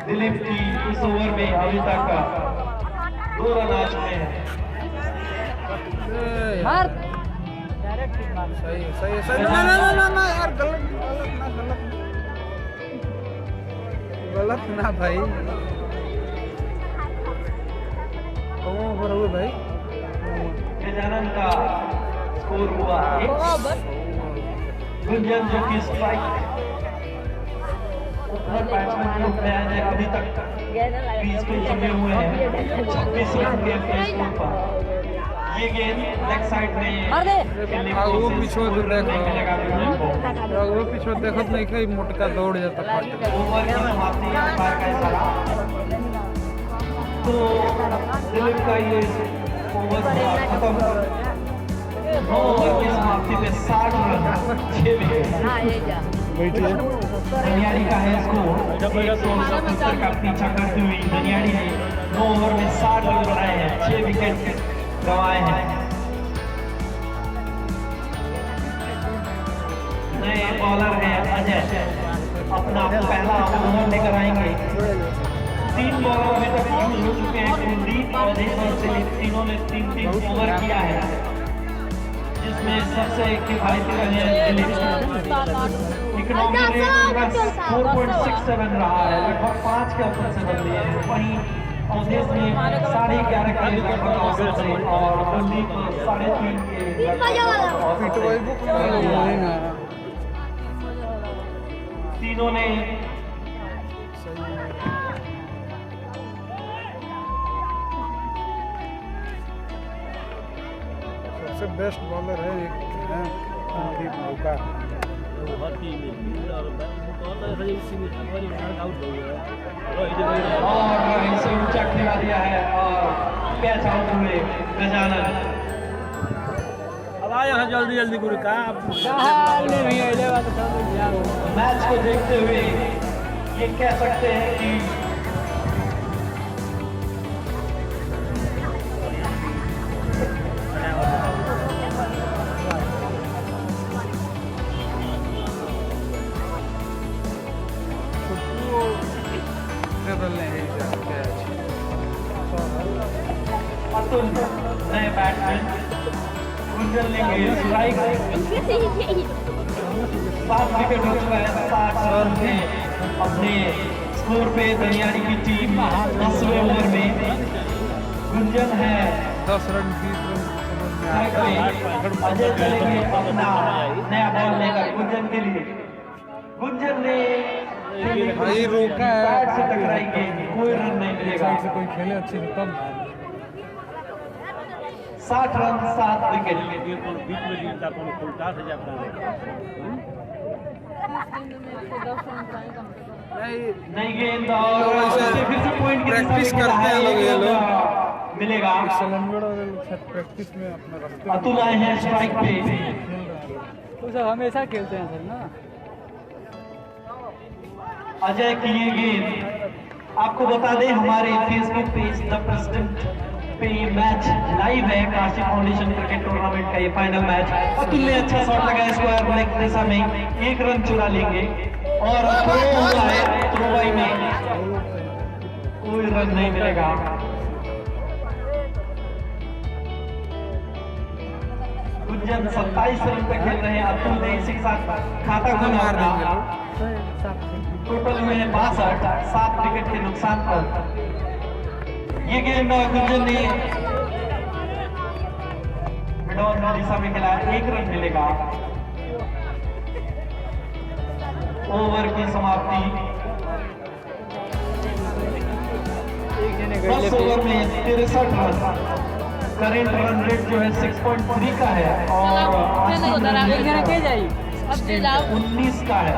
दिलीप की इस ओवर में अभी तक 2 रन आ चुके हैं। मार सही ना यार, गलत ना भाई। ओवर हुए भाई। गजानन का स्कोर हुआ 1। गुंजन जो कि स्ट्राइक ओपनर बैट्समैन के रूप में आए हैं, अभी तक 20 पे जमे हुए हैं 26 रन के स्कोर पर। ये गेंद लेग साइड में मार दे। खेलने की वो कोशिश पीछे देखो, मिलेगा गुंजन को। वो पीछे देखत नहीं कहीं मोटका दौड़ जाता फाट। ओवर की समाप्ति अंपायर का इशारा। तो दिलीप का ये ओवर खत्म। 9 ओवर की समाप्ति पे 60 रन 6 विकेट। दनियाड़ी का है स्कोर 170 का पीछा करती हुई दनियाड़ी ने 9 ओवर में 60 रन बनाए हैं, 6 विकेट गंवाए हैं। नए बॉलर हैं अजय, अपना पहला ओवर लेकर आएंगे। 3 बॉलर अभी तक यूज हो चुके हैं, कुलदीप और दिलीप, तीनों ने 3-3 ओवर किया है, जिसमें सबसे किफायती रहे हैं दिलीप। इकोनॉमी रेट उनका 4.67 रहा है, लगभग 5 के औसत से बदली है। वहीं अवधेश ने 11.5 के लगभग औसत से और कुलदीप 3.5 के औसत से। तीनों ने सबसे बेस्ट बॉलर है एक है कुलदीप मौका। और इसे ऊंचा खिला दिया है और कैच आउट हुए गजानन। अब आया है जल्दी गुरु का मैच को देखते हुए ये कह सकते हैं कि अतुल नए बैट्समैन गुंजन लेंगे स्ट्राइक। 7 विकेट हो चुका है, 60 रन थे अपने स्कोर पे दनियाड़ी की टीम 10वें ओवर में। गुंजन है 10 रन 20 रन समझ में स्ट्राइक पे, अजय चलेंगे अपना नया बॉल लेकर गुंजन के लिए। गुंजन ने भाई रोका है, बैट से टकराई गेंद, कोई रन नहीं मिलेगा। से कोई खेले अच्छी तो तब 60 रन 7 विकेट। नई गेंद और फिर से पॉइंट की प्रैक्टिस करते हैं लोग, ये लोग मिलेगा। प्रैक्टिस में अपना रखते अतुल आए हैं स्ट्राइक पे। तो सब हमेशा खेलते हैं सर ना। अजय की ये गेंद, आपको बता दें हमारे फेसबुक पेज द प्रेसिडेंट पे ये मैच लाइव है। काशी फाउंडेशन क्रिकेट टूर्नामेंट का ये फाइनल मैच। अतुल ने अच्छा शॉट लगाया स्क्वायर लेग दिशा में, 1 रन चुरा लेंगे और थ्रो हुआ है, थ्रोबाई में कोई रन नहीं मिलेगा। गुंजन 27 रन पे खेल रहे हैं, अतुल ने इसी के साथ खाता खुला अपना। टोटल हुए हैं 62, 7 विकेट के नुकसान पर। ये गेंद गुंजन ने मिडॉन दिशा में खेला, 1 रन मिलेगा। ओवर की समाप्ति 10 ओवर में 63 रन। करेंट रन रेट जो है 6.3 का है और 19 का है।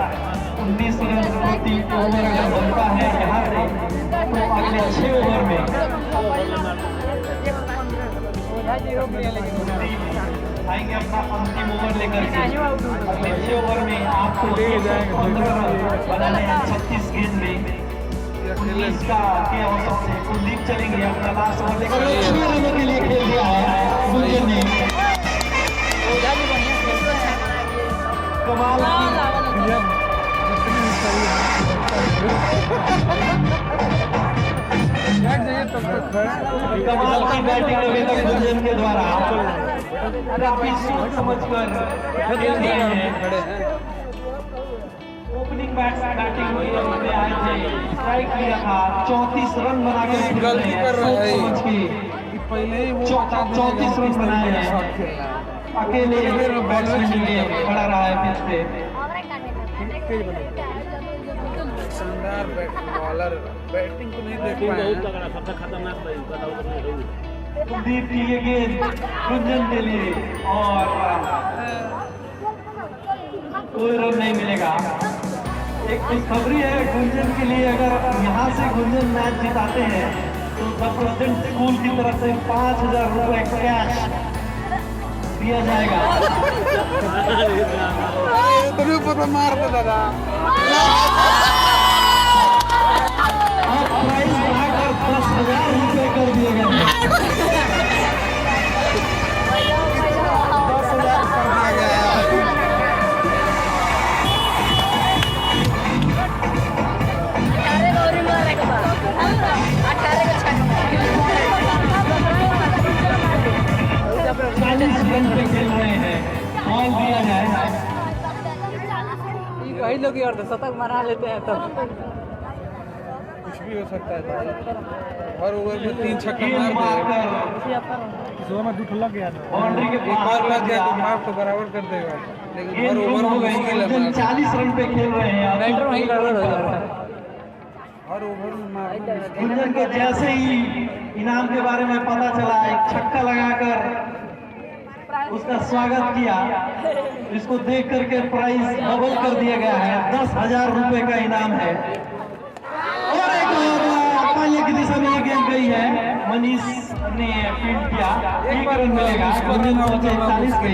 19 रन प्रति ओवर अगर बनता है यहाँ से तो अगले 6 ओवर में आएंगे अपना अंतिम ओवर लेकर के। अगले 6 ओवर में आपको 15 रन बनाने हैं 36 गेंद में। 19 का के औसत से कुलदीप चलेंगे अपना लास्ट ओवर लेकर। 6 रनों के लिए खेल दिया है गुंजन ने। कमाल की भैया जितनी भी सही है बैठ जाइए तब तक कमाल की बैटिंग अभी तक गुंजन के द्वारा काफी सोच समझकर खेलते हैं। खड़े हैं ओपनिंग बैटिंग हुई है, उनमें आए थे, स्ट्राइक किया था, 34 रन बनाकर खेल रहे गलती हैं, कर रहा सोच है समझ के कि पहले ही वो 34 रन बनाए हैं। शॉट खेलना है अकेले बैट्समैन के लिए खड़ा रहा है पिच पे। शानदार बैटिंग बॉलर बैटिंग को नहीं देख पाए कुलदीप की ये गेंद गुंजन के लिए और कोई रन नहीं मिलेगा। एक खुशखबरी है गुंजन के लिए, अगर यहाँ से गुंजन मैच जिताते हैं तो द प्रेसिडेंट स्कूल की तरफ से 5,000 रुपए कैश दिया जाएगा। तो ऊपर मार दे दादा और प्राइस बढ़ाकर 10,000 रुपए कर दिए गए हैं। 10,000 कर दिया गया है चालीस रन पे खेल रहे हैं, बॉल दिया जाए। कई लोग और शतक मना लेते हैं तब कुछ भी हो सकता है हर ओवर में 3 छक्का गेंद मार दे मारकर में दुख लग गया बाउंड्री के एक बार लग गया तो माफ तो बराबर कर देगा लेकिन हर ओवर में मुश्किल है मारना। 40 रन पे खेल रहे हैं। बैटर वहीं गड़बड़ हो जा रहा है। हर ओवर में मारना गुंजन को जैसे ही इनाम के बारे में पता चला, एक छक्का लगाकर उसका स्वागत किया। इसको देख करके प्राइस डबल कर दिया गया है, 10,000 रुपए का इनाम है। और एक पाले की दिशा में ये गेंद गई है, मनीष ने फील्ड किया, 1 रन मिलेगा। गुंजन पहुंचे 41 पे,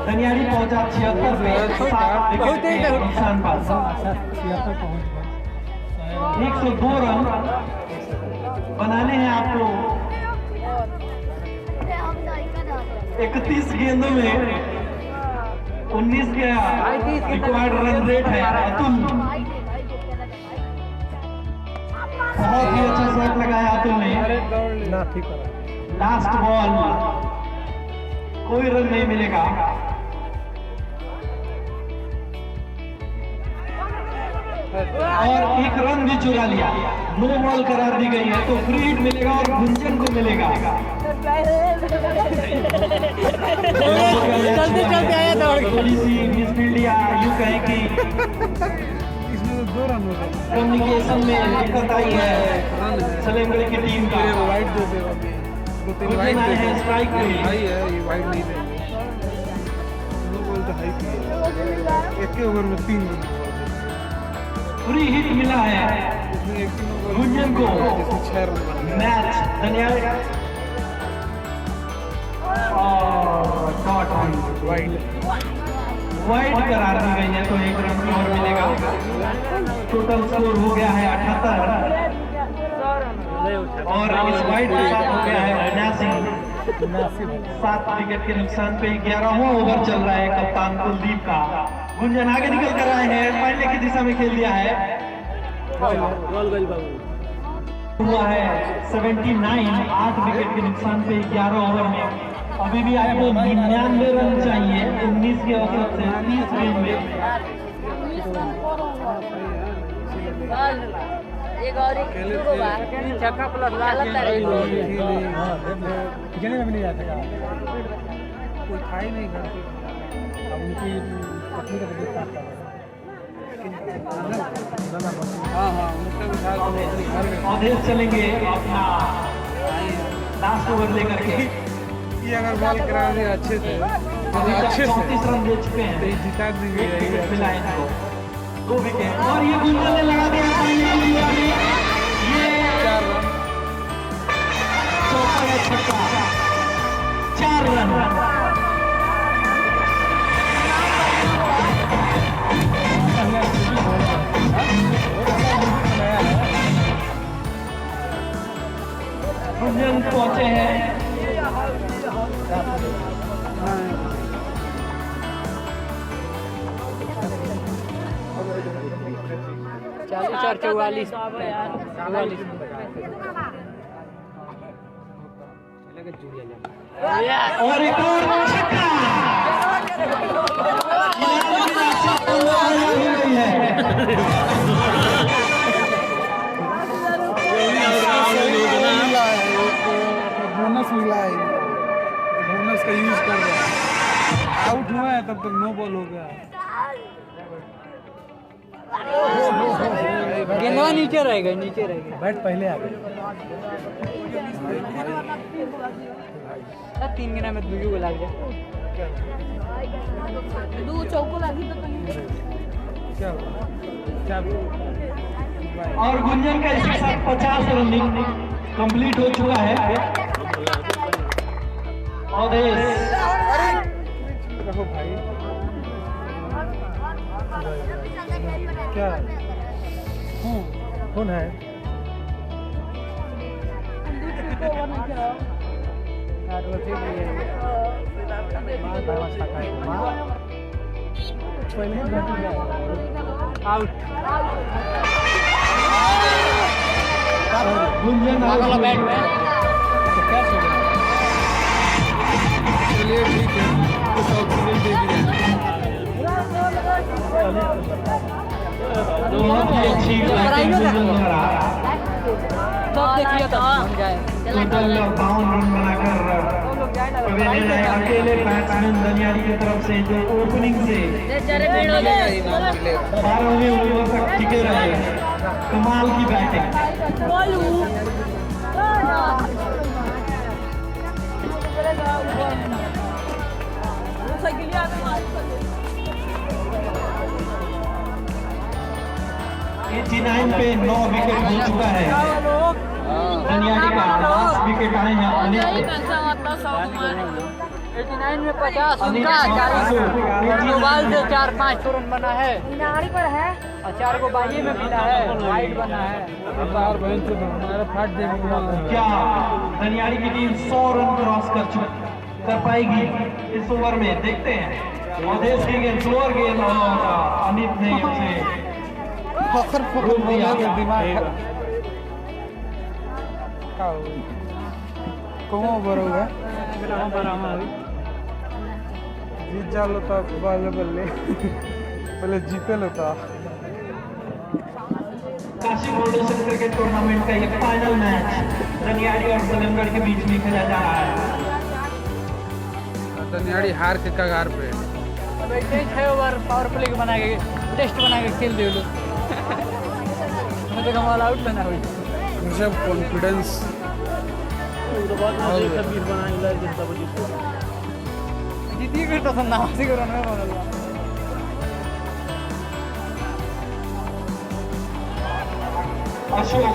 धनियारी पहुंचा 76 पे, 7 विकेट के नुकसान पर 102 रन बनाने हैं आपको। 31 गेंदों में 19 के रिक्वायर्ड रन रेट है। अतुल बहुत ही अच्छा शॉट लगाया अतुल ने। ना ठीक है लास्ट बॉल, कोई रन नहीं मिलेगा। और 1 रन भी चुरा लिया, नो बॉल करार दी गई है, तो फ्री हिट मिलेगा और गुंजन को मिलेगा। चलते चलते आया दौड़ के। थोड़ी सी मिसफील्ड या यूं कहें कि इसमें तो 2 रन हो गए कम्युनिकेशन में दिक्कत आई है सलेमगढ़ की टीम का। वाइट दे दे अभी 2-3 वाइट गुंजन आए दे हैं दे स्ट्राइक पे। हाई है ये वाइट नहीं देंगे नो बॉल तो हाई पे एक के ओवर में 3 रन फ्री हिट मिला है इसमें एक गुंजन को। जिसमें 6 रन बने मैच धन्यवाद और डॉट वाइट वाइड करार दी गई है, तो 1 रन की और मिलेगा। टोटल स्कोर हो गया है 78 और इस वाइड के साथ हो गया है 79। 7 विकेट के नुकसान पे 11वां ओवर चल रहा है कप्तान कुलदीप का। गुंजन आगे निकल कर आए हैं, पहले की दिशा में खेल दिया है, हुआ है 79। 8 विकेट के नुकसान पे 11 ओवर में अभी भी आपको 99 रन चाहिए। 19 के औसत से 30 रेंज में। एक और एक शुरू हुआ छक्का प्लस गलत है। कितने में मिल जाता है कोई था ही नहीं घर पे अब उनकी पत्नी का तबीयत खराब था हाँ हाँ उनका उठा के घर में अवधेश चलेंगे अपना लास्ट ओवर लेकर के। ये अगर बॉल करा दे अच्छे से अभी तक अच्छे से 34 रन दे चुके तो ये हैं, जिता देंगे 1 विकेट मिला है इनको, 2 विकेट। और ये गुंजन ने लगा दिया फाइनल इंडिया में, ये 4 रन चौथा है छक्का, 4 रन। गुंजन पहुंचे हैं 40 और 44 और एक और छक्का बोनस मिला है, बोनस का यूज कर रहा है। आउट हुआ है तब तक नो बॉल हो गया। गेंदवा नीचे रहेगा, नीचे रहेगा। बैट पहले आ गया। 3 गेंदा में 2 को लग जाए। दू चौको लगी तो क्या हुआ? क्या और गुंजन का इसके साथ 50 रनिंग कंप्लीट हो चुका है। और रहो भाई, क्या कौन है? आउट। गुंजन बैट में क्या चलिए ठीक है, कुछ ऑक्सीजन दे दिया। बहुत ही अच्छी बैटिंग गुंजन द्वारा देखिए तो हम जाए। टोटल 52 रन बनाकर अकेले बैट्समैन दनियारी की तरफ से जो ओपनिंग से 12वें ओवर तक टिके रहे। कमाल की बैटिंग। पे 9 विकेट हो चुका है। दनियारी का लास्ट विकेट आए हैं अनिल। 89 में 50 उनका 4 बॉल से 4-5 रन बना है। नाड़ी पर है और 4 को बाई में मिला है, वाइड बना है। बाहर बहन से हमारा फाट देगा। क्या दनियारी की टीम 100 रन क्रॉस कर पाएगी इस ओवर में? देखते हैं। मधेश की गेंद स्लोअर गेंद और अमित ने उसे फखर रोक दिया। दिमाग कौन बरोगा जीत जा लो तो बल्ले बल्ले पहले जीते लो तो। काशी फाउंडेशन क्रिकेट टूर्नामेंट का ये फाइनल मैच दनियारी और बलमगढ़ के बीच में खेला जा रहा है। दनियारी हार के कगार पे। 6 ओवर पावर प्ले बना के टेस्ट बना के खेल दे लो। तो कमाल आउट बना हुई मुझे कॉन्फिडेंस जीती गई तो नासी को रन में बोल अशोक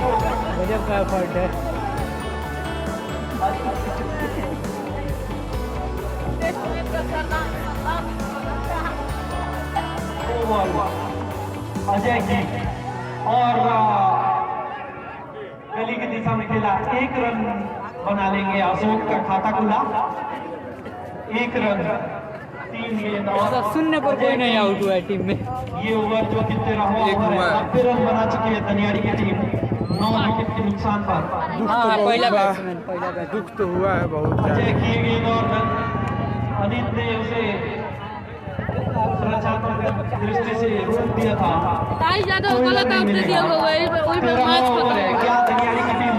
गजब का एफर्ट है। अजय जी और गली की दिशा में खेला। 1 रन बना लेंगे। अशोक का खाता खुला। 1 रन 3 गेंद और 0 पर कोई नहीं आउट हुआ है टीम में। ये ओवर जो कितने रहा एक ओवर है। हुआ है। 90 रन बना चुकी है दनियारी की टीम 9 विकेट के नुकसान पर। हाँ पहला हुआ। बैट्समैन पहला बैट्समैन। दुख तो हुआ है बहुत अजय ज्यादा। की गेंद और अनिल ने उसे रचनात्मक दृष्टि से रोक दिया था। ताई ज्यादा गलत आउट दिया हुआ है वही पे मैच खत्म हो गया। क्या दनियारी की टीम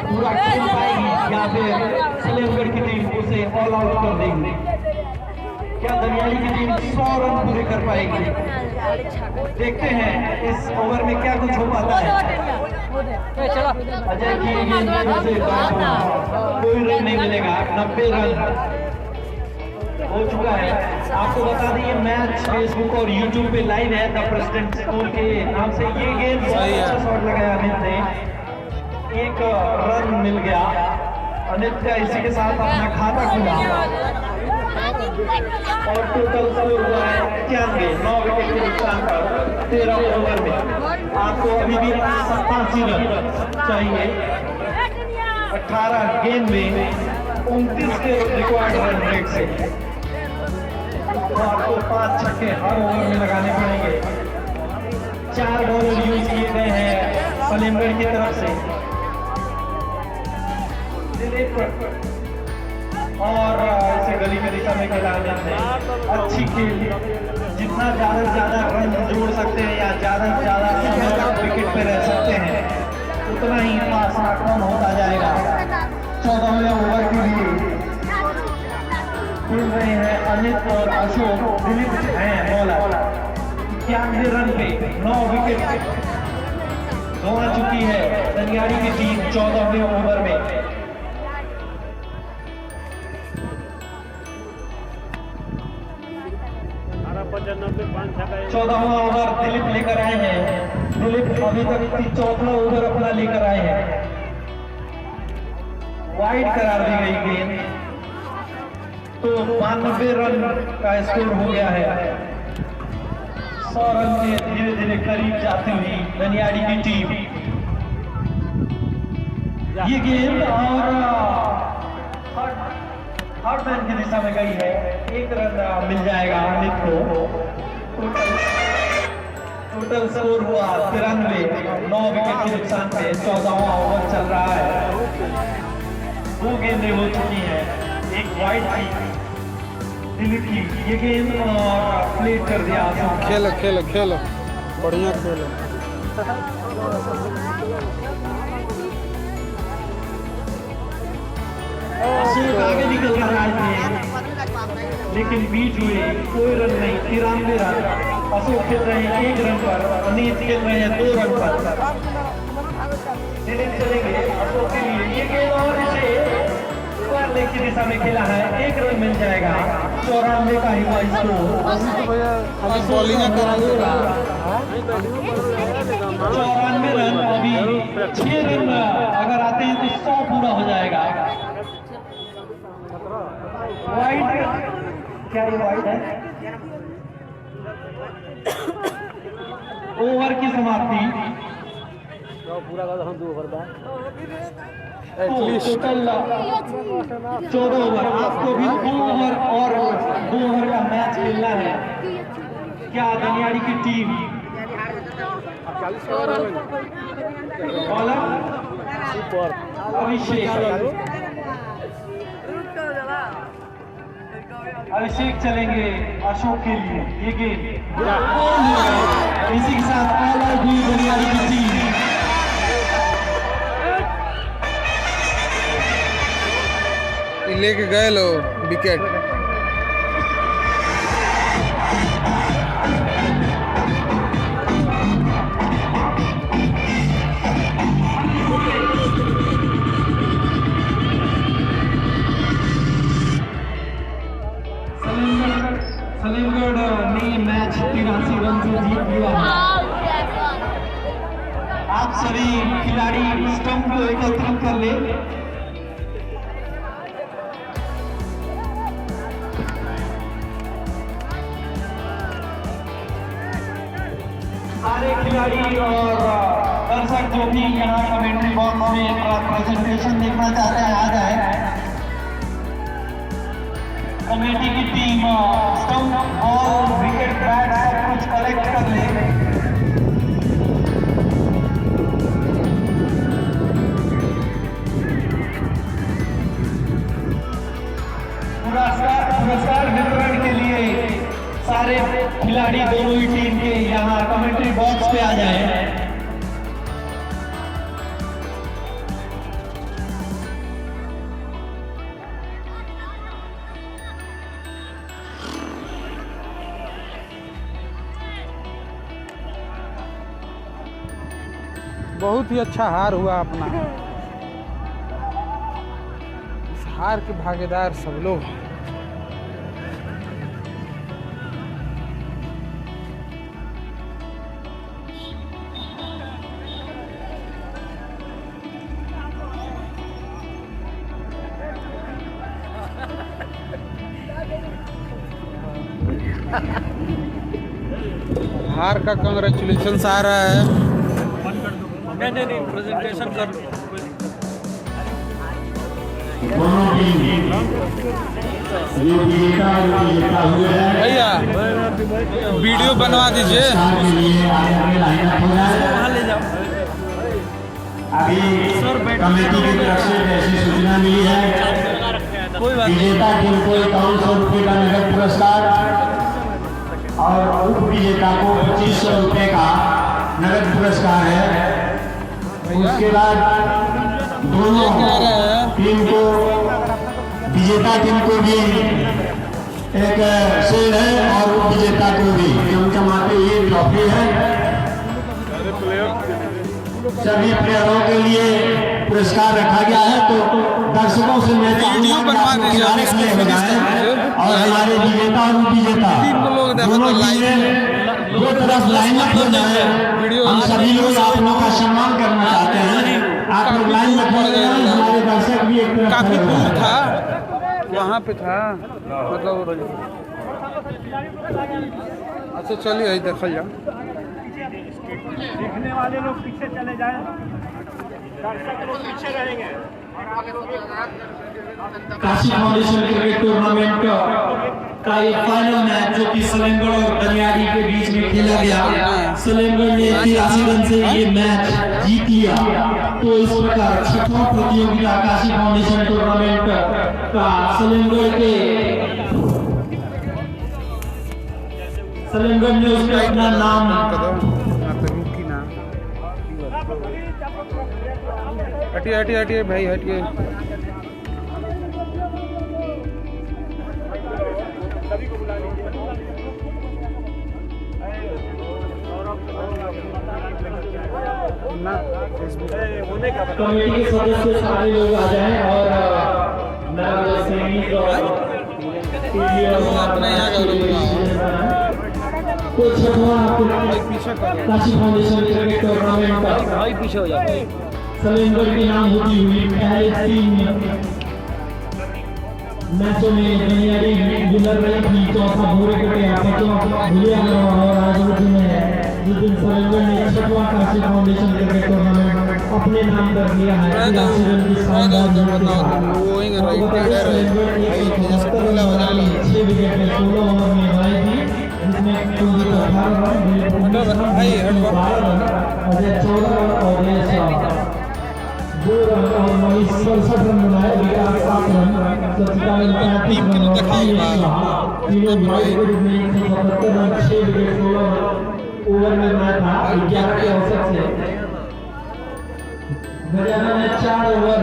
पूरा खेल पाएगी या फिर सलेमगढ़ की टीम उसे ऑल आउट कर देगी? क्या दनियारी की टीम 100 रन पूरे कर पाएगी? देखते हैं इस ओवर में क्या कुछ हो पाता है। चलो अजय की गेंद से कोई रन नहीं मिलेगा। 90 रन हो चुका है। आपको बता दें ये मैच फेसबुक और यूट्यूब पे लाइव है। द प्रेसिडेंट स्कूल के नाम से ये गेंद बहुत अच्छा शॉट लगाया अमित ने। 1 रन मिल गया। अमित का इसी के साथ अपना खाता खुला और टोटल स्कोर हुआ है 91। 9 विकेट के नुकसान पर 13 ओवर में आपको अभी भी 87 रन चाहिए। 18 गेंद में 29 के रिकॉर्ड रन रेट से तो आपको 5 छक्के हर ओवर में लगाने पड़ेंगे। 4 बॉलर यूज किए गए हैं सलीमगढ़ की तरफ से। और इसे गली के दिशा में खिलाने से अच्छी खेल, जितना ज्यादा से ज्यादा रन जोड़ सकते हैं या ज्यादा से ज्यादा समय विकेट पे रह सकते हैं उतना ही फास्ट आक्रमण होता जाएगा। 14वें ओवर के लिए खेल रहे हैं अमित और अशोक। दिलीप हैं बॉलर। 91 रन पे 9 विकेट गंवा चुकी है दनियाड़ी की टीम 14वें ओवर में। 14वां ओवर दिलीप लेकर आए हैं। दिलीप अभी तक 4वां ओवर अपना लेकर आए हैं। वाइड करार दी गई गेंद, तो 92 रन का स्कोर हो गया है। 100 रन के धीरे धीरे करीब जाती हुई दनियाड़ी की टीम। ये गेंद और थर्ड मैन की दिशा में गई है। 1 रन मिल जाएगा अमित को। टोटल स्कोर हुआ 93। 9 विकेट के नुकसान पे 14वां ओवर चल रहा है। 2 गेंदें हो चुकी हैं, एक वाइड थी दिलीप की। ये गेंद और प्लेट कर दिया। खेलो खेलो खेलो, बढ़िया खेलो। अशोक आगे निकल रहा है लेकिन बीच हुए कोई रन नहीं। 93 रन। अशोक खेल रहे हैं 1 रन पर, अनीत खेल रहे हैं 2 रन पर। दिलीप चलेंगे अशोक के लिए। ये गेंद और इसे लेग की दिशा में खेला है। 1 रन मिल जाएगा। 94 का हुआ स्कोर। खाली बॉलिंग कराएंगे। 94 रन। अभी 6 रन अगर आते हैं तो 100 पूरा हो जाएगा। वाइड, क्या ये वाइड है? ओवर की समाप्ति। Total 14 over. आपको भी 2 ओवर और 2 ओवर का मैच खेलना है। क्या दनियाड़ी की टीम बॉलर अभिषेक चलेंगे अशोक के लिए। ये गेंद इसी के साथ ऑल आउट हुई दनियाड़ी की टीम। लेके गए लो विकेट। सलीमगढ़ ने मैच 83 रन से जीत लिया है। आप सभी खिलाड़ी स्टंप को एकत्रित कर ले। सारे खिलाड़ी और दर्शक जो भी यहाँ कमेंट्री बॉक्स में प्रेजेंटेशन देखना चाहते हैं आ जाए। कमेटी की team stump, ball, wicket, bat सब कुछ कलेक्ट कर ले। पुरस्कार वितरण के लिए सारे खिलाड़ी दोनों ही टीम के यहाँ कमेंट्री बॉक्स पे आ जाए। बहुत ही अच्छा हार हुआ अपना। इस हार के भागीदार सब लोग। हार का कांग्रेचुलेशन आ रहा है। नहीं प्रेजेंटेशन कर लो। दोनों टीम जो विजेता हुए हैं भैया वीडियो बनवा दीजिए। पुरस्कार के लिए आगे लाइनअप हो जाए। अभी कमेटी की तरफ से ऐसी सूचना मिली है, विजेता टीम को 5100 रुपये का नगद पुरस्कार और उप विजेता को 2500 रुपये का नगद पुरस्कार है। उसके बाद दोनों टीम को, विजेता टीम को भी एक शेर है और उप विजेता को भी उनका मात्र ये ट्रॉफी है। सभी प्लेयरों के लिए पुरस्कार रखा गया है, तो दर्शकों से मैं वीडियो बनवा दीजिए और हमारे विजेता और उप विजेता दोनों टीमें दो तरफ लाइनअप हो जाए। हम सभी लोग आप लोगों का सम्मान करना चाहते हैं, आप लोग लाइन में खड़े हैं, हमारे दर्शक भी एक तरफ काफी खड़े दूर हैं। था, वहाँ पे था मतलब। अच्छा चलिए देखा जाए। देखने वाले लोग पीछे चले जाएं, दर्शक लोग पीछे रहेंगे। काशी फाउंडेशन क्रिकेट टूर्नामेंट का एक फाइनल मैच जो कि सलेमगढ़ और दनियारी के बीच में खेला गया, सलेमगढ़ ने 83 रन से ये मैच जीत लिया। तो इस प्रकार छठवां प्रतियोगिता काशी फाउंडेशन टूर्नामेंट का सलेमगढ़ ने उसमें अपना नाम हटिए हटिए हटिए भाई हटिए। कमेटी के सदस्य सारे लोग आ जाएं और काशी फाउंडेशन क्रिकेट टूर्नामेंट का पीछे हो जाओ। सलेमगढ़ के नाम होती हुई पहले 3 मैचों में दनियारी विनर रही थी। चौथा भूरे कोटे और आज जिस दिन सलेमगढ़ ने छठवां काशी फाउंडेशन क्रिकेट टूर्नामेंट अपने नाम कर लिया है। सलेमगढ़ की शानदार जीत के बाद सलेमगढ़ 6 विकेट में 16 ओवर में हारी थी, जिसमें Kuldeep 18 run, 12 run, Ajay 14 run और यश 2 रन और मनीष 67 रन बनाए। विकास 7 रन, सचिदानंद 35 रन और तीनों भाई ग्रुप में 177 रन, 6 विकेट 16 ओवर में मैच था 11 के औसत से। गजानन ने 4 ओवर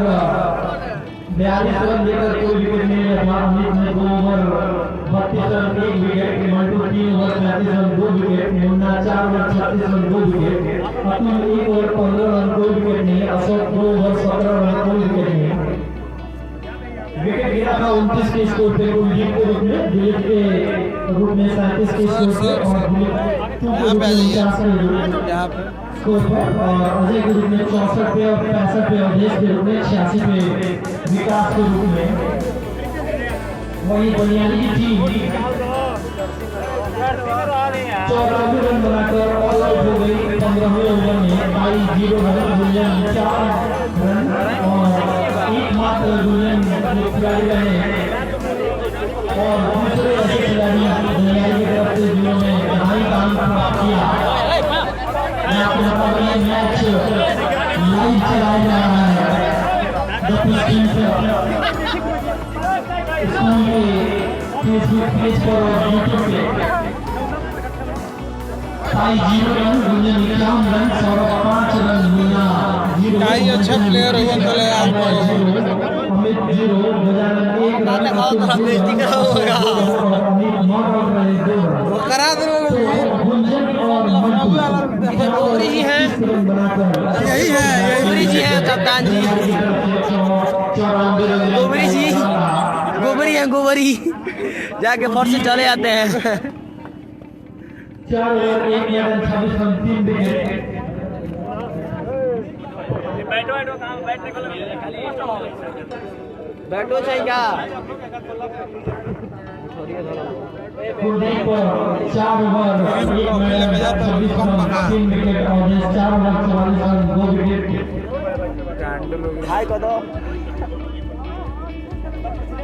42 रन देकर कोई विकेट नहीं लिया। अमित ने 2 over 32 run 1 wicket, Mantu 3 over 35 run 2 wicket, Munna 4 over 36 run 2 wicket, Atul 1 over 15 run 2 wicket नहीं, अशोक 2 ओवर 17 रन 2 विकेट नहीं। विकेट गिरा था 29 के स्कोर पे कुलदीप के रूप में, दिलीप के रूप में 37 के स्कोर पे और दिलीप के रूप में 49 के स्कोर पर, और अजय के रूप में 64 पे और 65 पे, अवधेश के रूप में 86 पे, विकास के रूप में। वही दनियारी की टीम 94 रन बनाकर ऑल आउट हो गई 15वें ओवर में। 22 रन गुंजन 4 रन और एकमात्र गुंजन खिलाड़ी रहे और दूसरे ऐसे खिलाड़ी दनियारी की तरफ से जिन्होंने भारी काम प्राप्त किया। मैं आपको बता दें मैच लाइव चलाया जा रहा है स्कूल के फेसबुक पेज पर और यूट्यूब पे। 0 run Gunjan 51 run, Saurabh 5 run, Munna 0 अच्छा प्लेयर हो चले आप। अमित 0, गजानन 1 रन, अमित 9 रन रहे 2 रन। करा दो गुंजन और गोबरी जी हैं, यही है गोबरी जी हैं कप्तान जी, 94 रन, गोबरी जी गोबरी हैं, गोबरी जाके फौज से चले जाते हैं। 4 ओवर 1 रन 26 रन 3 विकेट। बैठो चाहिए क्या? Kuldeep 4 over 1 run 26 run 3 wicket और 4 ओवर 44 रन 2 विकेट। हाय को दो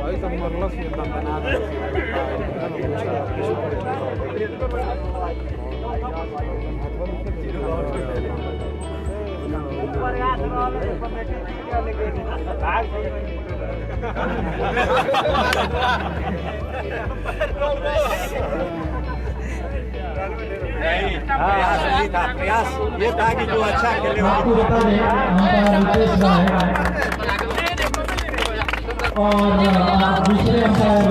Ahí está Marlos y están ganados. प्रयास ये था कि जो अच्छा खेले आपको बता दें हमारा रितेश भाई और दूसरे अंपायर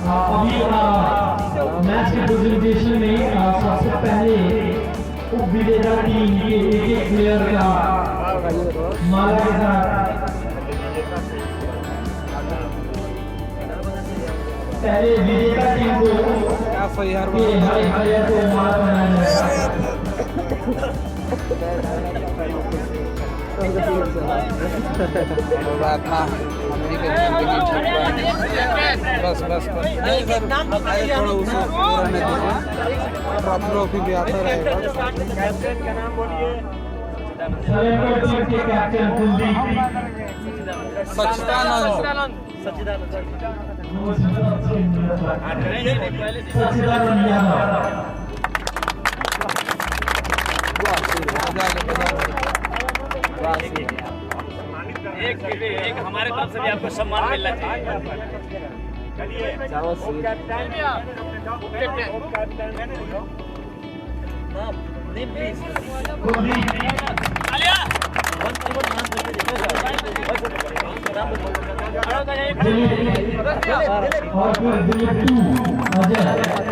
अभी मैच के प्रेजेंटेशन में सबसे पहले उप विजेता टीम के एक प्लेयर का माला के साथ पहले विजेता टीम को क्या सही यार के हर प्लेयर को माला पहनाया जाएगा। बात ना हमने के बस बस नहीं सर आए थोड़ा उसको पूरा नहीं दीजिए ट्रॉफी भी आता रहेगा। कैप्टन का नाम बोलिए। सलेमपुर टीम के कैप्टन कुलदीप सच्चिदानंद सच्चिदानंद यादव एक हमारे तरफ से भी आपको सम्मान मिलना चाहिए। चलिए और फिर Dilip to Ajay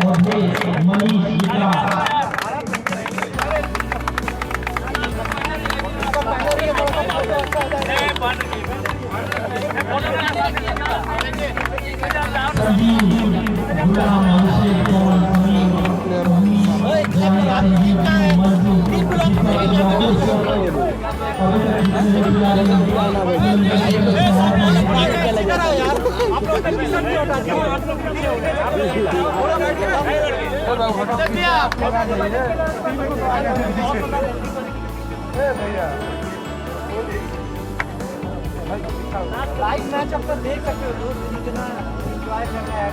Awadhesh Manish Vikas Sanjeev Ghulam Abhishek Pawan Sameer Sanjeev Manju live match आप देख सकते हो दोस्त जितना एंजॉय कर रहे हैं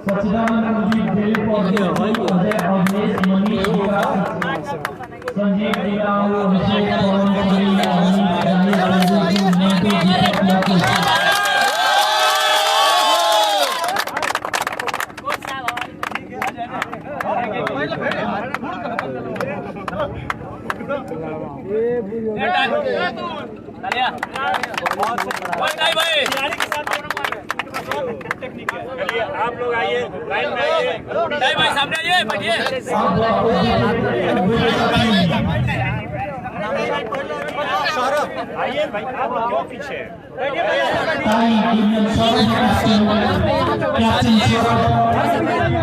सच्चिदानंद कुलदीप दिलीप और अजय अवधेश मनीष विकास संजीव गुलाम अभिषेक पवन समीर आप लोग आइए लाइन में आइए भाई सामने आइए बैठिए आइए भाई आप लोग क्यों पीछे कैप्टन